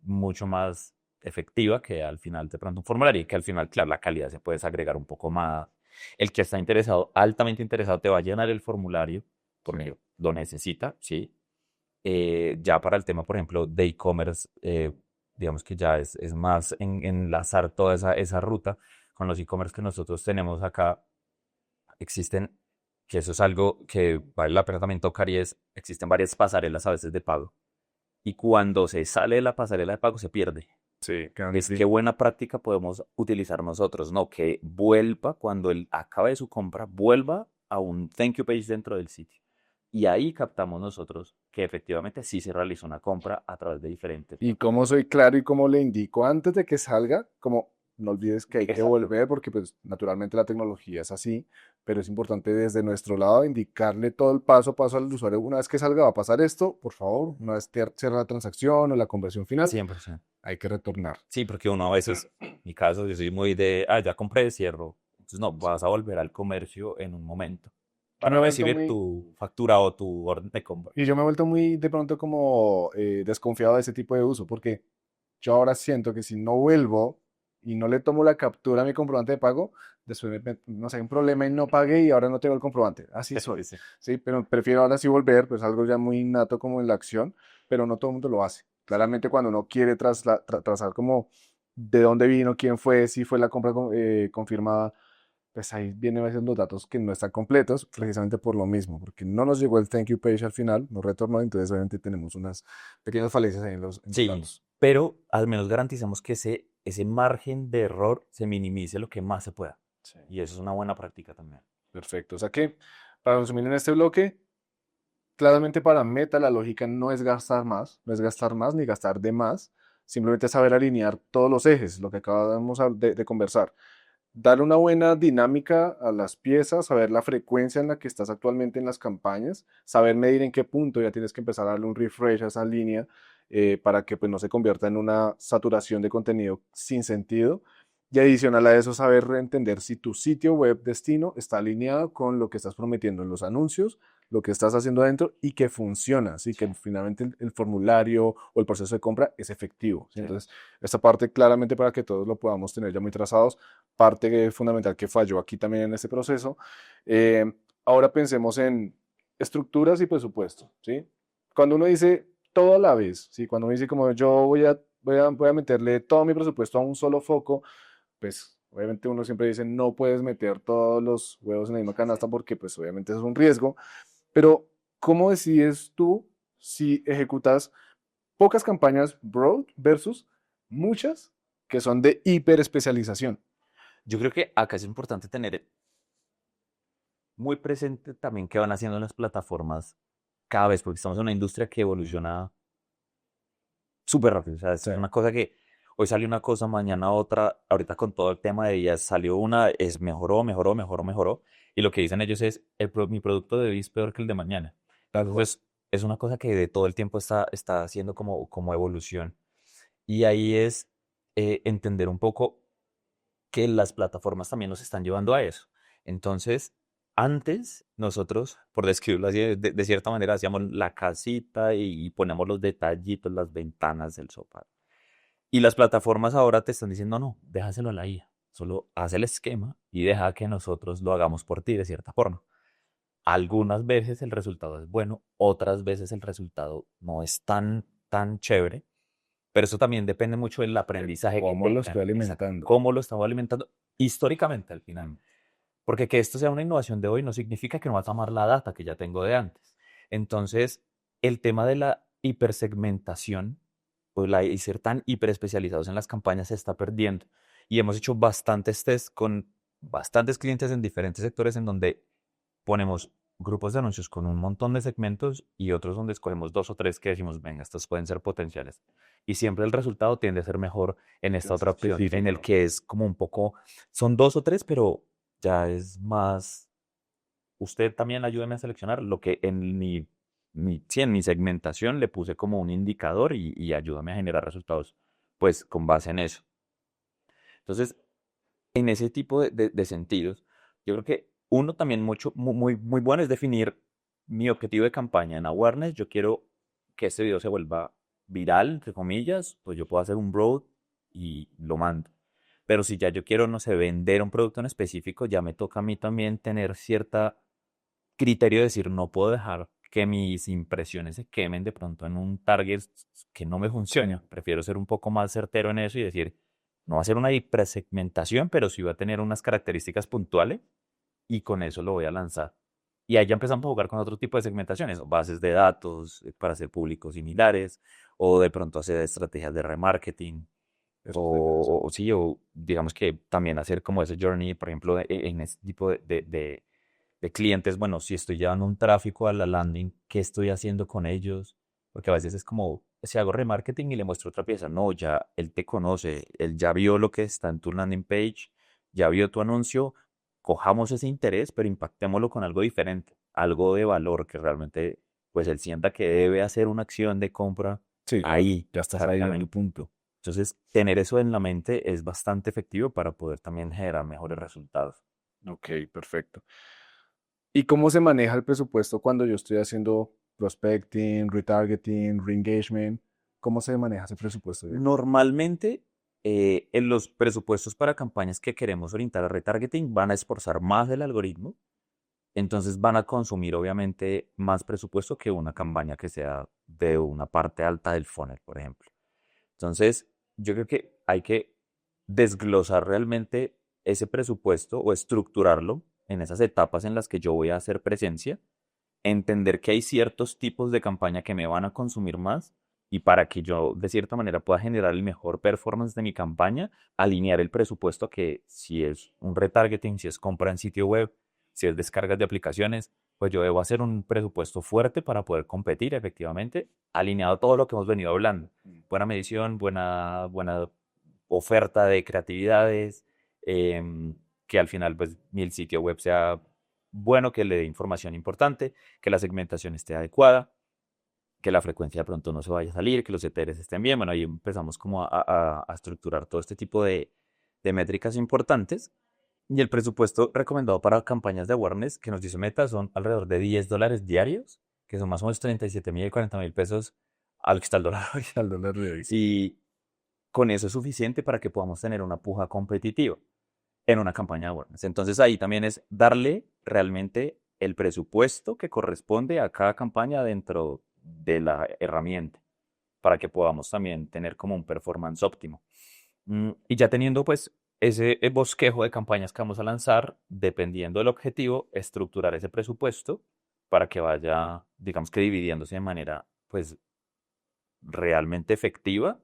mucho más efectiva que al final de pronto un formulario y que al final, claro, la calidad se puede agregar un poco más. El que está interesado, altamente interesado, te va a llenar el formulario Sí. porque lo necesita, ¿sí? Ya para el tema, por ejemplo, de e-commerce, digamos que ya es más enlazar toda esa ruta con los e-commerce que nosotros tenemos acá. Existen, que eso es algo que vale la pena también tocar y es, existen varias pasarelas a veces de pago. Y cuando se sale de la pasarela de pago se pierde. Sí, quedan Es qué buena práctica podemos utilizar nosotros, ¿no? Que vuelva, cuando él acabe su compra, vuelva a un thank you page dentro del sitio. Y ahí captamos nosotros que efectivamente sí se realizó una compra a través de diferentes y cómo soy claro y cómo le indico antes de que salga, como no olvides que hay que exacto. volver porque pues naturalmente la tecnología es así, pero es importante desde nuestro lado indicarle todo el paso a paso al usuario. Una vez que salga va a pasar esto, por favor, una vez cierra la transacción o la conversión final, 100%. hay que retornar. Sí, porque uno a veces, en mi caso, yo soy muy de, ya compré, cierro. Entonces, no, vas a volver al comercio en un momento Yo me para he vuelto recibir muy, tu factura o tu orden de compra. y yo me he vuelto muy de pronto como desconfiado de ese tipo de uso porque yo ahora siento que si no vuelvo y no le tomo la captura a mi comprobante de pago, después no sé, hay un problema y no pagué y ahora no tengo el comprobante. Así Sí, soy, sí. ¿sí? Pero prefiero ahora sí volver, pues algo ya muy innato como en la acción, pero no todo el mundo lo hace. Claramente cuando uno quiere trazar como de dónde vino, quién fue, si fue la compra confirmada, pues ahí vienen a veces los datos que no están completos, precisamente por lo mismo, porque no nos llegó el thank you page al final, no retornó, entonces obviamente tenemos unas pequeñas falencias ahí en los Sí, datos. pero al menos garantizamos que ese margen de error se minimice lo que más se pueda. Sí. Y eso es una buena práctica también. Perfecto. O sea que, para resumir en este bloque, claramente para Meta la lógica no es gastar más, no es gastar más ni gastar de más, simplemente saber alinear todos los ejes, lo que acabamos de conversar. Darle una buena dinámica a las piezas, saber la frecuencia en la que estás actualmente en las campañas, saber medir en qué punto ya tienes que empezar a darle un refresh a esa línea para que pues, no se convierta en una saturación de contenido sin sentido. Y adicional a eso, saber entender si tu sitio web destino está alineado con lo que estás prometiendo en los anuncios, lo que estás haciendo adentro y que funciona, así Sí, que finalmente el formulario o el proceso de compra es efectivo. ¿Sí? sí. Entonces, esta parte claramente para que todos lo podamos tener ya muy trazados, parte fundamental que falló aquí también en este proceso. Eh, Ahora pensemos en estructuras y presupuesto, ¿sí? Cuando uno dice todo a la vez, ¿sí? Cuando uno dice como yo voy a meterle todo mi presupuesto a un solo foco, pues obviamente uno siempre dice no puedes meter todos los huevos en la misma canasta porque pues obviamente eso es un riesgo, pero ¿cómo decides tú si ejecutas pocas campañas broad versus muchas que son de hiperespecialización? Yo creo que acá es importante tener muy presente también qué van haciendo las plataformas cada vez, porque estamos en una industria que evoluciona súper rápido. O sea, Sí. es una cosa que hoy salió una cosa, mañana otra. Ahorita con todo el tema de días salió una, es mejoró, mejoró, mejoró, mejoró. Y lo que dicen ellos es, mi producto de hoy es peor que el de mañana. Tal cual. Entonces, es una cosa que de todo el tiempo está haciendo como evolución. Y ahí es entender un poco que las plataformas también nos están llevando a eso. Entonces, antes nosotros, por describirlo así, de cierta manera, hacíamos la casita y ponemos los detallitos, las ventanas del sofá. Y las plataformas ahora te están diciendo, no, déjaselo a la IA. solo haz el esquema y deja que nosotros lo hagamos por ti de cierta forma. Algunas veces el resultado es bueno, otras veces el resultado no es tan chévere, pero eso también depende mucho del aprendizaje que ¿Cómo lo tengan, estoy exacto, alimentando? cómo lo estamos alimentando históricamente al final. Porque que esto sea una innovación de hoy no significa que no vas a tomar la data que ya tengo de antes. Entonces, el tema de la hipersegmentación, y ser tan hiperespecializados en las campañas se está perdiendo. Y hemos hecho bastantes tests con bastantes clientes en diferentes sectores en donde ponemos grupos de anuncios con un montón de segmentos y otros donde escogemos dos o tres que decimos, venga, estos pueden ser potenciales. Y siempre el resultado tiende a ser mejor en Que esta es otra opción, en el específico. que es como un poco, son dos o tres, pero ya es más, usted también ayúdeme a seleccionar lo que en sí, en mi segmentación le puse como un indicador y ayúdame a generar resultados, pues con base en eso. Entonces, en ese tipo de sentidos, yo creo que uno también muy bueno es definir mi objetivo de campaña en awareness. Yo quiero que este video se vuelva viral, entre comillas, pues yo puedo hacer un broad y lo mando. Pero si ya yo quiero, no sé, vender un producto en específico, ya me toca a mí también tener cierta criterio de decir, no puedo dejar que mis impresiones se quemen de pronto en un target que no me funcione. Prefiero ser un poco más certero en eso y decir, no va a ser una hipersegmentación, pero sí va a tener unas características puntuales y con eso lo voy a lanzar. Y ahí ya empezamos a jugar con otro tipo de segmentaciones, o bases de datos para hacer públicos similares, o de pronto hacer estrategias de remarketing, Eso es interesante. o sí, o digamos que también hacer como ese journey, por ejemplo, en este tipo de clientes, bueno, si estoy llevando un tráfico a la landing, ¿qué estoy haciendo con ellos? Porque a veces es como, si hago remarketing y le muestro otra pieza, no, ya él te conoce, él ya vio lo que está en tu landing page, ya vio tu anuncio, cojamos ese interés, pero impactémoslo con algo diferente, algo de valor que realmente, pues él sienta que debe hacer una acción de compra Sí, ahí, ya estás ahí en el exactamente. punto. Entonces, tener eso en la mente es bastante efectivo para poder también generar mejores resultados. Ok, perfecto. ¿Y cómo se maneja el presupuesto cuando yo estoy haciendo prospecting, retargeting, reengagement? ¿Cómo se maneja ese presupuesto, Diego? Normalmente, en los presupuestos para campañas que queremos orientar a retargeting van a esforzar más el algoritmo, entonces van a consumir obviamente más presupuesto que una campaña que sea de una parte alta del funnel, por ejemplo. Entonces, yo creo que hay que desglosar realmente ese presupuesto o estructurarlo en esas etapas en las que yo voy a hacer presencia, entender que hay ciertos tipos de campaña que me van a consumir más y para que yo de cierta manera pueda generar el mejor performance de mi campaña, alinear el presupuesto a que si es un retargeting, si es compra en sitio web, si es descargas de aplicaciones, pues yo debo hacer un presupuesto fuerte para poder competir efectivamente, alineado a todo lo que hemos venido hablando. Buena medición, buena oferta de creatividades, que al final pues el sitio web sea bueno, que le dé información importante, que la segmentación esté adecuada, que la frecuencia de pronto no se vaya a salir, que los ETRs estén bien. Bueno, ahí empezamos como a estructurar todo este tipo de métricas importantes. Y el presupuesto recomendado para campañas de awareness que nos dice Meta son alrededor de $10 diarios, que son más o menos 37.000 y 40.000 pesos a lo que está el dólar hoy. Al dólar de hoy. Y con eso es suficiente para que podamos tener una puja competitiva en una campaña de awareness. Entonces ahí también es darle realmente el presupuesto que corresponde a cada campaña dentro de la herramienta para que podamos también tener como un performance óptimo. Y ya teniendo pues ese bosquejo de campañas que vamos a lanzar, dependiendo del objetivo, estructurar ese presupuesto para que vaya, digamos que dividiéndose de manera pues realmente efectiva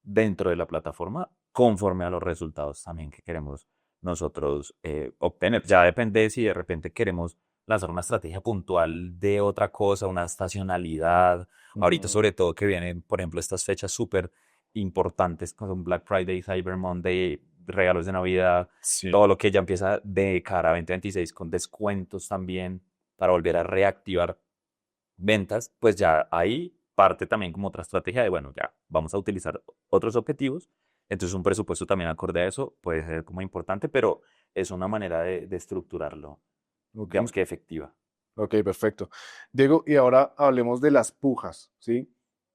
dentro de la plataforma conforme a los resultados también que queremos nosotros obtener. Ya depende si de repente queremos lanzar una estrategia puntual de otra cosa, una estacionalidad. Ahorita Ujú. sobre todo que vienen, por ejemplo, estas fechas súper importantes como Black Friday, Cyber Monday, regalos de Navidad, Sí. todo lo que ya empieza de cara a 2026 con descuentos también para volver a reactivar ventas, pues ya ahí parte también como otra estrategia de, bueno, ya vamos a utilizar otros objetivos. Entonces un presupuesto también acorde a eso puede ser como importante, pero es una manera de estructurarlo, Ok, digamos que efectiva. ok, perfecto. Diego, y ahora hablemos de las pujas, ¿sí?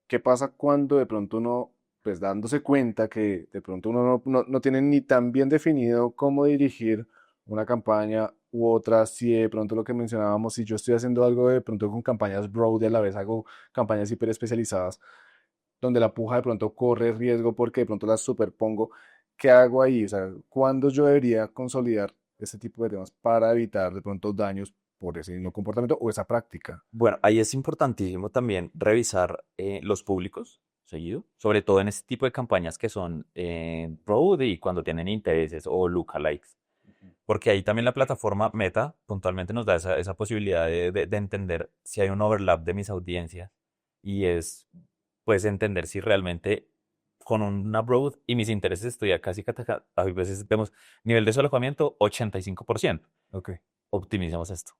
¿Qué pasa cuando de pronto uno pues dándose cuenta que de pronto uno no tiene ni tan bien definido cómo dirigir una campaña u otra, si de pronto lo que mencionábamos, si yo estoy haciendo algo de pronto con campañas broad y a la vez hago campañas hiper especializadas, donde la puja de pronto corre riesgo porque de pronto las superpongo, ¿qué hago ahí? O sea, ¿cuándo yo debería consolidar ese tipo de temas para evitar de pronto daños por ese mismo comportamiento o esa práctica? Bueno, ahí es importantísimo también revisar los públicos seguido, sobre todo en este tipo de campañas que son broad y cuando tienen intereses o lookalikes, porque ahí también la plataforma Meta puntualmente nos da esa posibilidad de entender si hay un overlap de mis audiencias y es pues entender si realmente con una broad y mis intereses estoy a casi, a veces vemos nivel de alojamiento 85%. Ok, Optimicemos esto.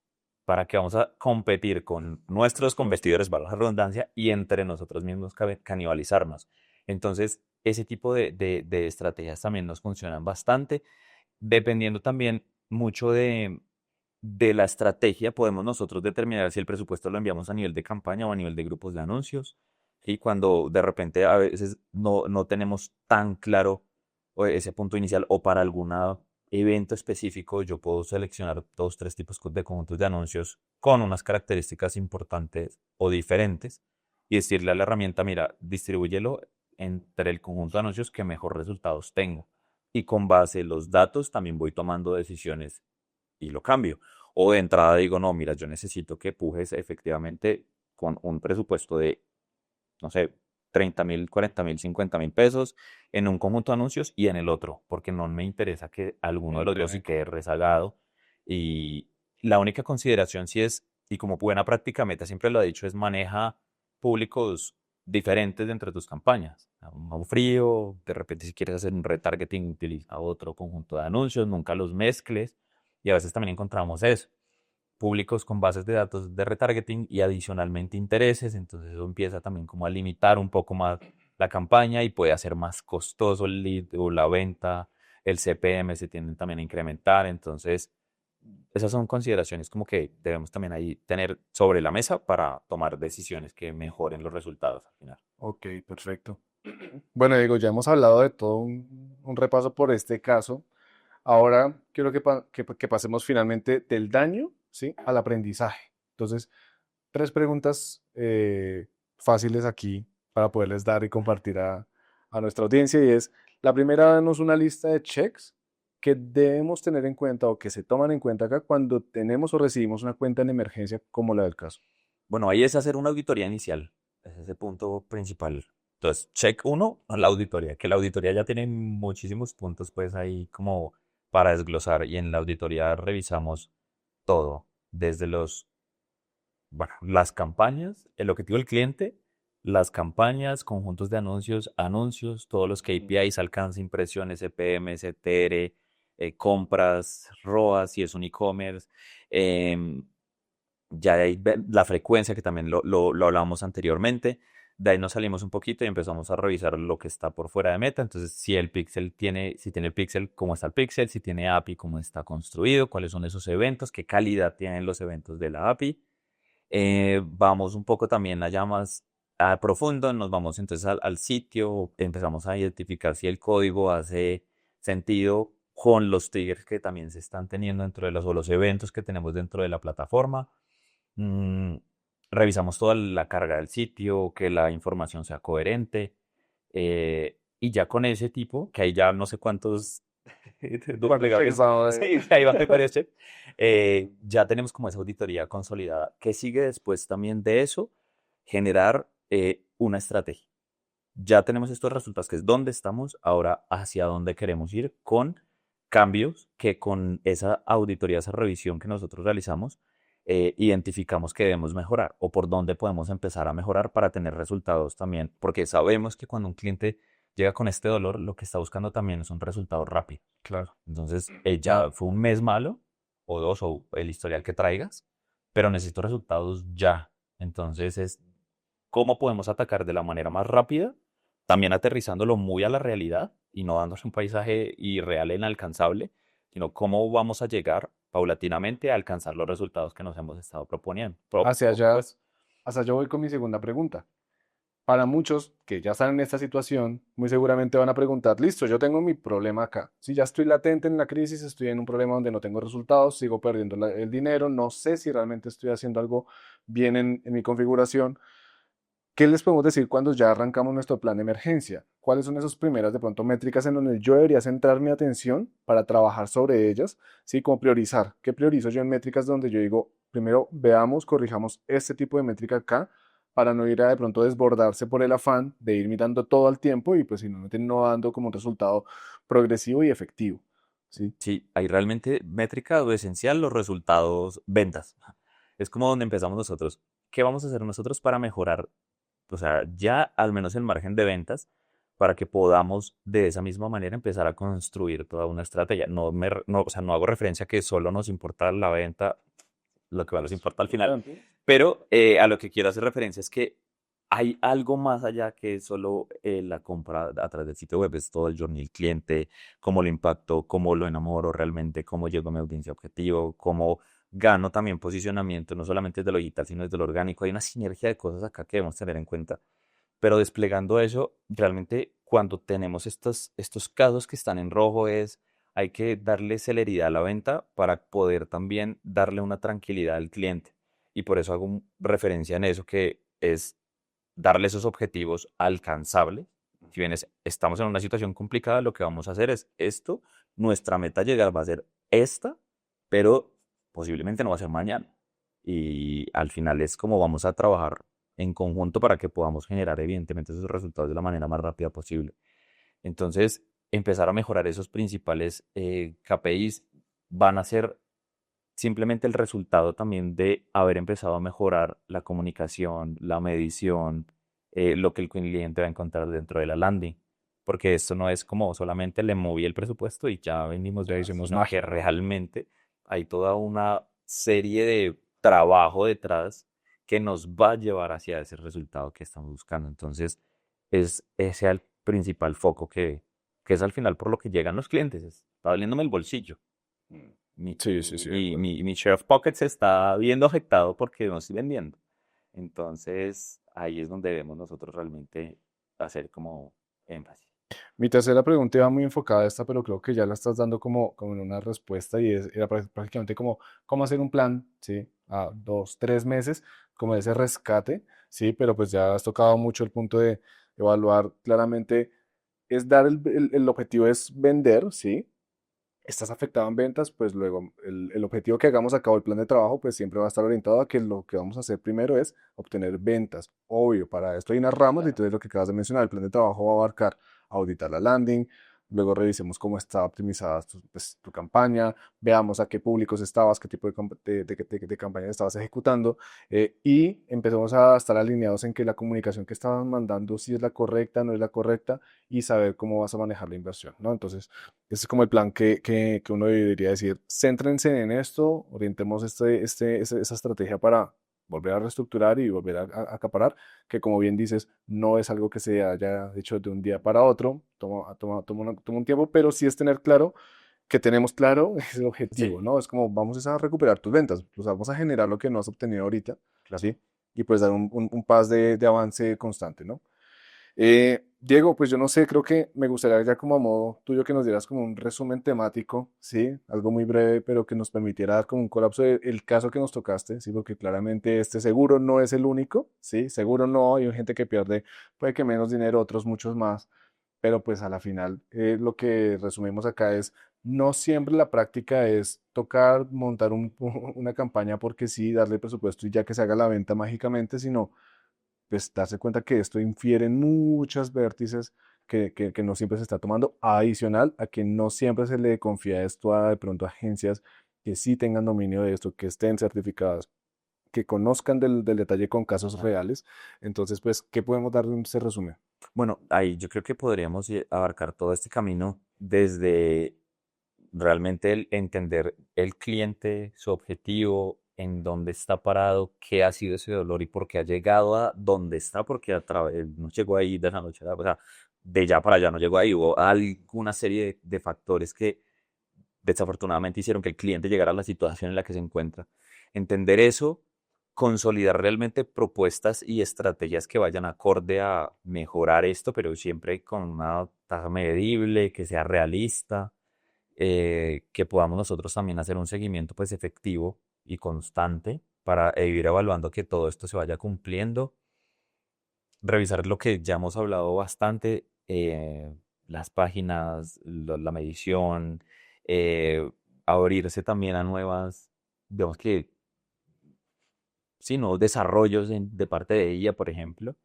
¿Para que vamos a competir con nuestros competidores, valga la redundancia, y entre nosotros mismos canibalizarnos? Entonces, ese tipo de estrategias también nos funcionan bastante, dependiendo también mucho de la estrategia, podemos nosotros determinar si el presupuesto lo enviamos a nivel de campaña o a nivel de grupos de anuncios. Y cuando de repente a veces no tenemos tan claro ese punto inicial o para algún evento específico, yo puedo seleccionar dos, tres tipos de conjuntos de anuncios con unas características importantes o diferentes y decirle a la herramienta, mira, distribúyelo entre el conjunto de anuncios que mejor resultados tengo. Y con base en los datos también voy tomando decisiones y lo cambio. O de entrada digo, no, mira, yo necesito que pujes efectivamente con un presupuesto de, no sé, 30.000, 40.000, 50.000 pesos en un conjunto de anuncios y en el otro, porque no me interesa que alguno de los dos sí quede rezagado. Y la única consideración sí es, y como buena práctica Meta siempre lo ha dicho, es maneja públicos diferentes dentro de tus campañas. Un frío, de repente si quieres hacer un retargeting, utiliza otro conjunto de anuncios, nunca los mezcles. Y a veces también encontramos eso, públicos con bases de datos de retargeting y adicionalmente intereses, entonces eso empieza también como a limitar un poco más la campaña y puede hacer más costoso el lead o la venta, el CPM se tienden también a incrementar, entonces esas son consideraciones como que debemos también ahí tener sobre la mesa para tomar decisiones que mejoren los resultados al final. ok, perfecto. Bueno, Diego, ya hemos hablado de todo un repaso por este caso. Ahora quiero que pasemos finalmente del daño, ¿sí? Al aprendizaje. Entonces, tres preguntas fáciles aquí para poderles dar y compartir a nuestra audiencia y es, la primera, danos una lista de checks que debemos tener en cuenta o que se toman en cuenta acá cuando tenemos o recibimos una cuenta en emergencia como la del caso. Bueno, ahí es hacer una auditoría inicial, ese es el punto principal. Entonces, check uno, la auditoría, que la auditoría ya tiene muchísimos puntos, pues ahí como para desglosar. Y en la auditoría revisamos todo, desde bueno, las campañas, el objetivo del cliente, las campañas, conjuntos de anuncios, anuncios, todos los KPIs, alcance, impresiones, CPM, CTR, compras, ROAS, si es un e-commerce. em, ya de ahí la frecuencia, que también lo hablábamos anteriormente. De ahí nos salimos un poquito y empezamos a revisar lo que está por fuera de Meta. Entonces, si el pixel tiene, si tiene el pixel, cómo está el pixel, si tiene API, cómo está construido, cuáles son esos eventos, qué calidad tienen los eventos de la API. Vamos un poco también allá más a profundo, nos vamos entonces al sitio, empezamos a identificar si el código hace sentido con los triggers que también se están teniendo dentro de o los eventos que tenemos dentro de la plataforma. Mm, revisamos toda la carga del sitio, que la información sea coherente. Y ya con ese tipo, que ahí ya no sé cuántos desplegables, Pesado, sí, ahí va a varios checks, ya tenemos como esa auditoría consolidada. ¿Qué sigue después también de eso? Generar una estrategia. Ya tenemos estos resultados, que es dónde estamos, ahora hacia dónde queremos ir con cambios que con esa auditoría, esa revisión que nosotros realizamos, identificamos que debemos mejorar o por dónde podemos empezar a mejorar para tener resultados también, porque sabemos que cuando un cliente llega con este dolor, lo que está buscando también son resultados rápidos. claro. Entonces, ya fue un mes malo o dos o el historial que traigas, pero necesito resultados ya. Entonces, es cómo podemos atacar de la manera más rápida, también aterrizándolo muy a la realidad y no dándose un paisaje irreal e inalcanzable, sino cómo vamos a llegar paulatinamente a alcanzar los resultados que nos hemos estado proponiendo. Hacia allá, Pues, hacia allá voy con mi segunda pregunta. Para muchos que ya están en esta situación, muy seguramente van a preguntar, listo, yo tengo mi problema acá. Si ya estoy latente en la crisis, estoy en un problema donde no tengo resultados, sigo perdiendo el dinero, no sé si realmente estoy haciendo algo bien en mi configuración. ¿Qué les podemos decir cuando ya arrancamos nuestro plan de emergencia? ¿Cuáles son esas primeras de pronto métricas en donde yo debería centrar mi atención para trabajar sobre ellas? Sí, como priorizar. ¿Qué priorizo yo en métricas donde yo digo, primero veamos, corrijamos este tipo de métrica acá para no ir a de pronto desbordarse por el afán de ir mirando todo al tiempo y pues finalmente no dando como un resultado progresivo y efectivo? ¿Sí? Sí, hay realmente métrica o esencial los resultados ventas. Es como donde empezamos nosotros. ¿Qué vamos a hacer nosotros para mejorar? O sea, ya al menos el margen de ventas para que podamos de esa misma manera empezar a construir toda una estrategia. O sea, no hago referencia a que solo nos importa la venta, lo que más nos importa al final, Importante. pero a lo que quiero hacer referencia es que hay algo más allá que solo la compra a través del sitio web, es todo el journey del cliente, cómo lo impacto, cómo lo enamoro realmente, cómo llego a mi audiencia objetivo, cómo gano también posicionamiento, no solamente desde lo digital, sino desde lo orgánico. Hay una sinergia de cosas acá que debemos tener en cuenta. Pero desplegando eso, realmente cuando tenemos estos casos que están en rojo hay que darle celeridad a la venta para poder también darle una tranquilidad al cliente. Y por eso hago referencia en eso, que es darle esos objetivos alcanzables. Si bien estamos en una situación complicada, lo que vamos a hacer es esto, nuestra meta a llegar va a ser esta, pero posiblemente no va a ser mañana. Y al final es como vamos a trabajar en conjunto para que podamos generar evidentemente esos resultados de la manera más rápida posible. Entonces, empezar a mejorar esos principales KPIs van a ser simplemente el resultado también de haber empezado a mejorar la comunicación, la medición, lo que el cliente va a encontrar dentro de la landing. Porque esto no es como solamente le moví el presupuesto y ya venimos de ahí, Ya, eso hicimos, es no, que magia. realmente hay toda una serie de trabajo detrás que nos va a llevar hacia ese resultado que estamos buscando. Entonces, es ese el principal foco que es al final por lo que llegan los clientes. Está doliéndome el bolsillo. Mm. Mi, Sí, sí, sí, de acuerdo. mi share of pocket se está viendo afectado porque no estoy vendiendo. Entonces, ahí es donde debemos nosotros realmente hacer como énfasis. Mi tercera pregunta iba muy enfocada a esta, pero creo que ya la estás dando como en una respuesta y era prácticamente como cómo hacer un plan, ¿sí? A 2, 3 meses, como ese rescate, ¿sí? Pero pues ya has tocado mucho el punto de evaluar claramente, es dar el objetivo es vender, ¿sí? Estás afectado en ventas, pues luego el objetivo que hagamos a cabo, el plan de trabajo, pues siempre va a estar orientado a que lo que vamos a hacer primero es obtener ventas. Obvio, para esto hay unas ramas y Claro. entonces lo que acabas de mencionar, el plan de trabajo va a abarcar auditar la landing, luego revisemos cómo está optimizada tu campaña, veamos a qué públicos estabas, qué tipo de campaña estabas ejecutando y empecemos a estar alineados en que la comunicación que estaban mandando si es la correcta, no es la correcta y saber cómo vas a manejar la inversión, ¿no? Entonces, ese es como el plan que uno debería decir, céntrense en esto, orientemos esa estrategia para volver a reestructurar y volver a acaparar, que como bien dices, no es algo que se haya hecho de un día para otro, toma un tiempo, pero sí es tener claro que tenemos claro ese objetivo, Sí, ¿no? Es como vamos a recuperar tus ventas, pues vamos a generar lo que no has obtenido ahorita, claro. ¿sí? Y pues dar un pas de avance constante, ¿no? Diego, pues yo no sé, creo que me gustaría ya como a modo tuyo que nos dieras como un resumen temático, ¿sí? Algo muy breve, pero que nos permitiera dar como un colapso del caso que nos tocaste, ¿sí? Porque claramente este seguro no es el único, ¿sí? Seguro no, hay gente que pierde, puede que menos dinero, otros muchos más, pero pues a la final lo que resumimos acá es, no siempre la práctica es tocar, montar una campaña porque sí, darle presupuesto y ya que se haga la venta mágicamente, sino pues darse cuenta que esto infiere en muchas vértices que no siempre se está tomando, adicional a que no siempre se le confía esto a de pronto agencias que sí tengan dominio de esto, que estén certificadas, que conozcan del detalle con casos Claro. reales. Entonces, pues, ¿qué podemos dar en ese resumen? Bueno, ahí yo creo que podríamos abarcar todo este camino desde realmente el entender el cliente, su objetivo, en dónde está parado, qué ha sido ese dolor y por qué ha llegado a donde está, porque no llegó ahí de la noche, o sea, de ya para allá no llegó ahí, hubo alguna serie de factores que desafortunadamente hicieron que el cliente llegara a la situación en la que se encuentra. Entender eso consolidar realmente propuestas y estrategias que vayan acorde a mejorar esto, pero siempre con una tasa medible, que sea realista, que podamos nosotros también hacer un seguimiento pues efectivo y constante para ir evaluando que todo esto se vaya cumpliendo, revisar lo que ya hemos hablado bastante, las páginas, la medición, eh, abrirse también a nuevas, digamos que, sí, nuevos desarrollos de parte de ella, por ejemplo,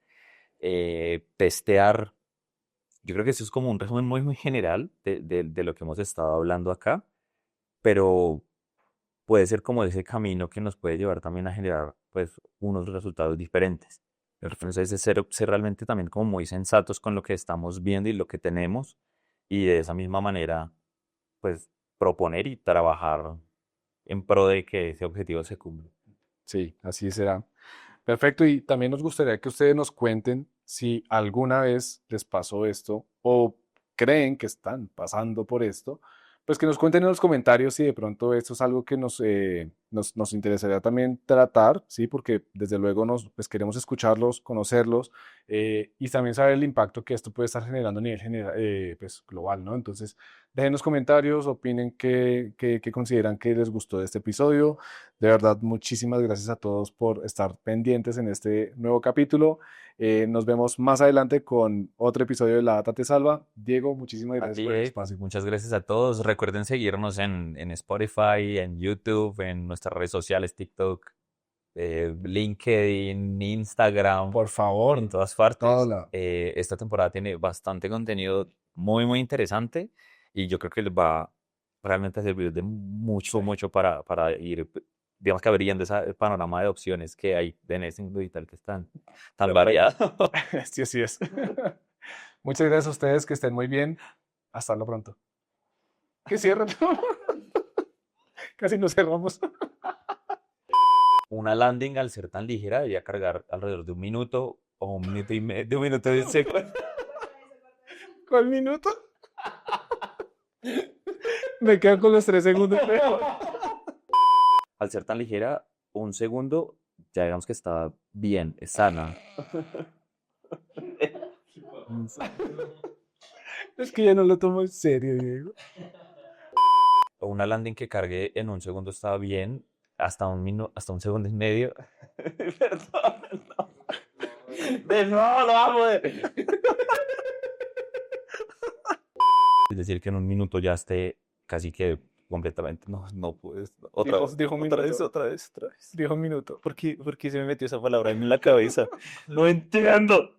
testear. Yo creo que eso es como un resumen muy, muy general de lo que hemos estado hablando acá, pero puede ser como ese camino que nos puede llevar también a generar pues unos resultados diferentes. Entonces es ser realmente también como muy sensatos con lo que estamos viendo y lo que tenemos y de esa misma manera pues proponer y trabajar en pro de que ese objetivo se cumpla. Sí, así será. Perfecto, y también nos gustaría que ustedes nos cuenten si alguna vez les pasó esto o creen que están pasando por esto, pues que nos cuenten en los comentarios si de pronto esto es algo que nos interesaría también tratar, ¿sí? Porque desde luego pues queremos escucharlos, conocerlos y también saber el impacto que esto puede estar generando a nivel pues, global, ¿no? Entonces, dejen los comentarios, opinen qué consideran que les gustó de este episodio. De verdad, muchísimas gracias a todos por estar pendientes en este nuevo capítulo. Nos vemos más adelante con otro episodio de La Data Te Salva. Diego, muchísimas A gracias ti, por el Dave, espacio. muchas gracias a todos. Recuerden seguirnos en Spotify, en YouTube, en nuestras redes sociales, TikTok, LinkedIn, Instagram, Por favor, en todas todo partes. lado. Esta temporada tiene bastante contenido muy, muy interesante y yo creo que les va realmente a servir de mucho, mucho para ir, digamos que abriendo ese panorama de opciones que hay en ese mundo digital que es tan variado. Sí, así es. Muchas gracias a ustedes, que estén muy bien. Hasta lo pronto. Que cierren. Casi nos cerramos. Una landing al ser tan ligera debería cargar alrededor de un minuto o un minuto y medio, de un minuto y 10 segundos. ¿Cuál minuto? Me quedo con los 3 segundos. Al ser tan ligera, un segundo, ya digamos que está bien, es sana. Es que ya no lo tomo en serio, Diego. O una landing que cargue en un segundo está bien, hasta un minuto, hasta un segundo y medio. Perdón, no. De nuevo lo hago. Es decir, que en un minuto ya esté casi que completamente. No, no puedes. Otra vez, Dijo un otra vez, minuto. otra vez, otra vez. Dijo un minuto. ¿Por qué se me metió esa palabra en la cabeza? No entiendo.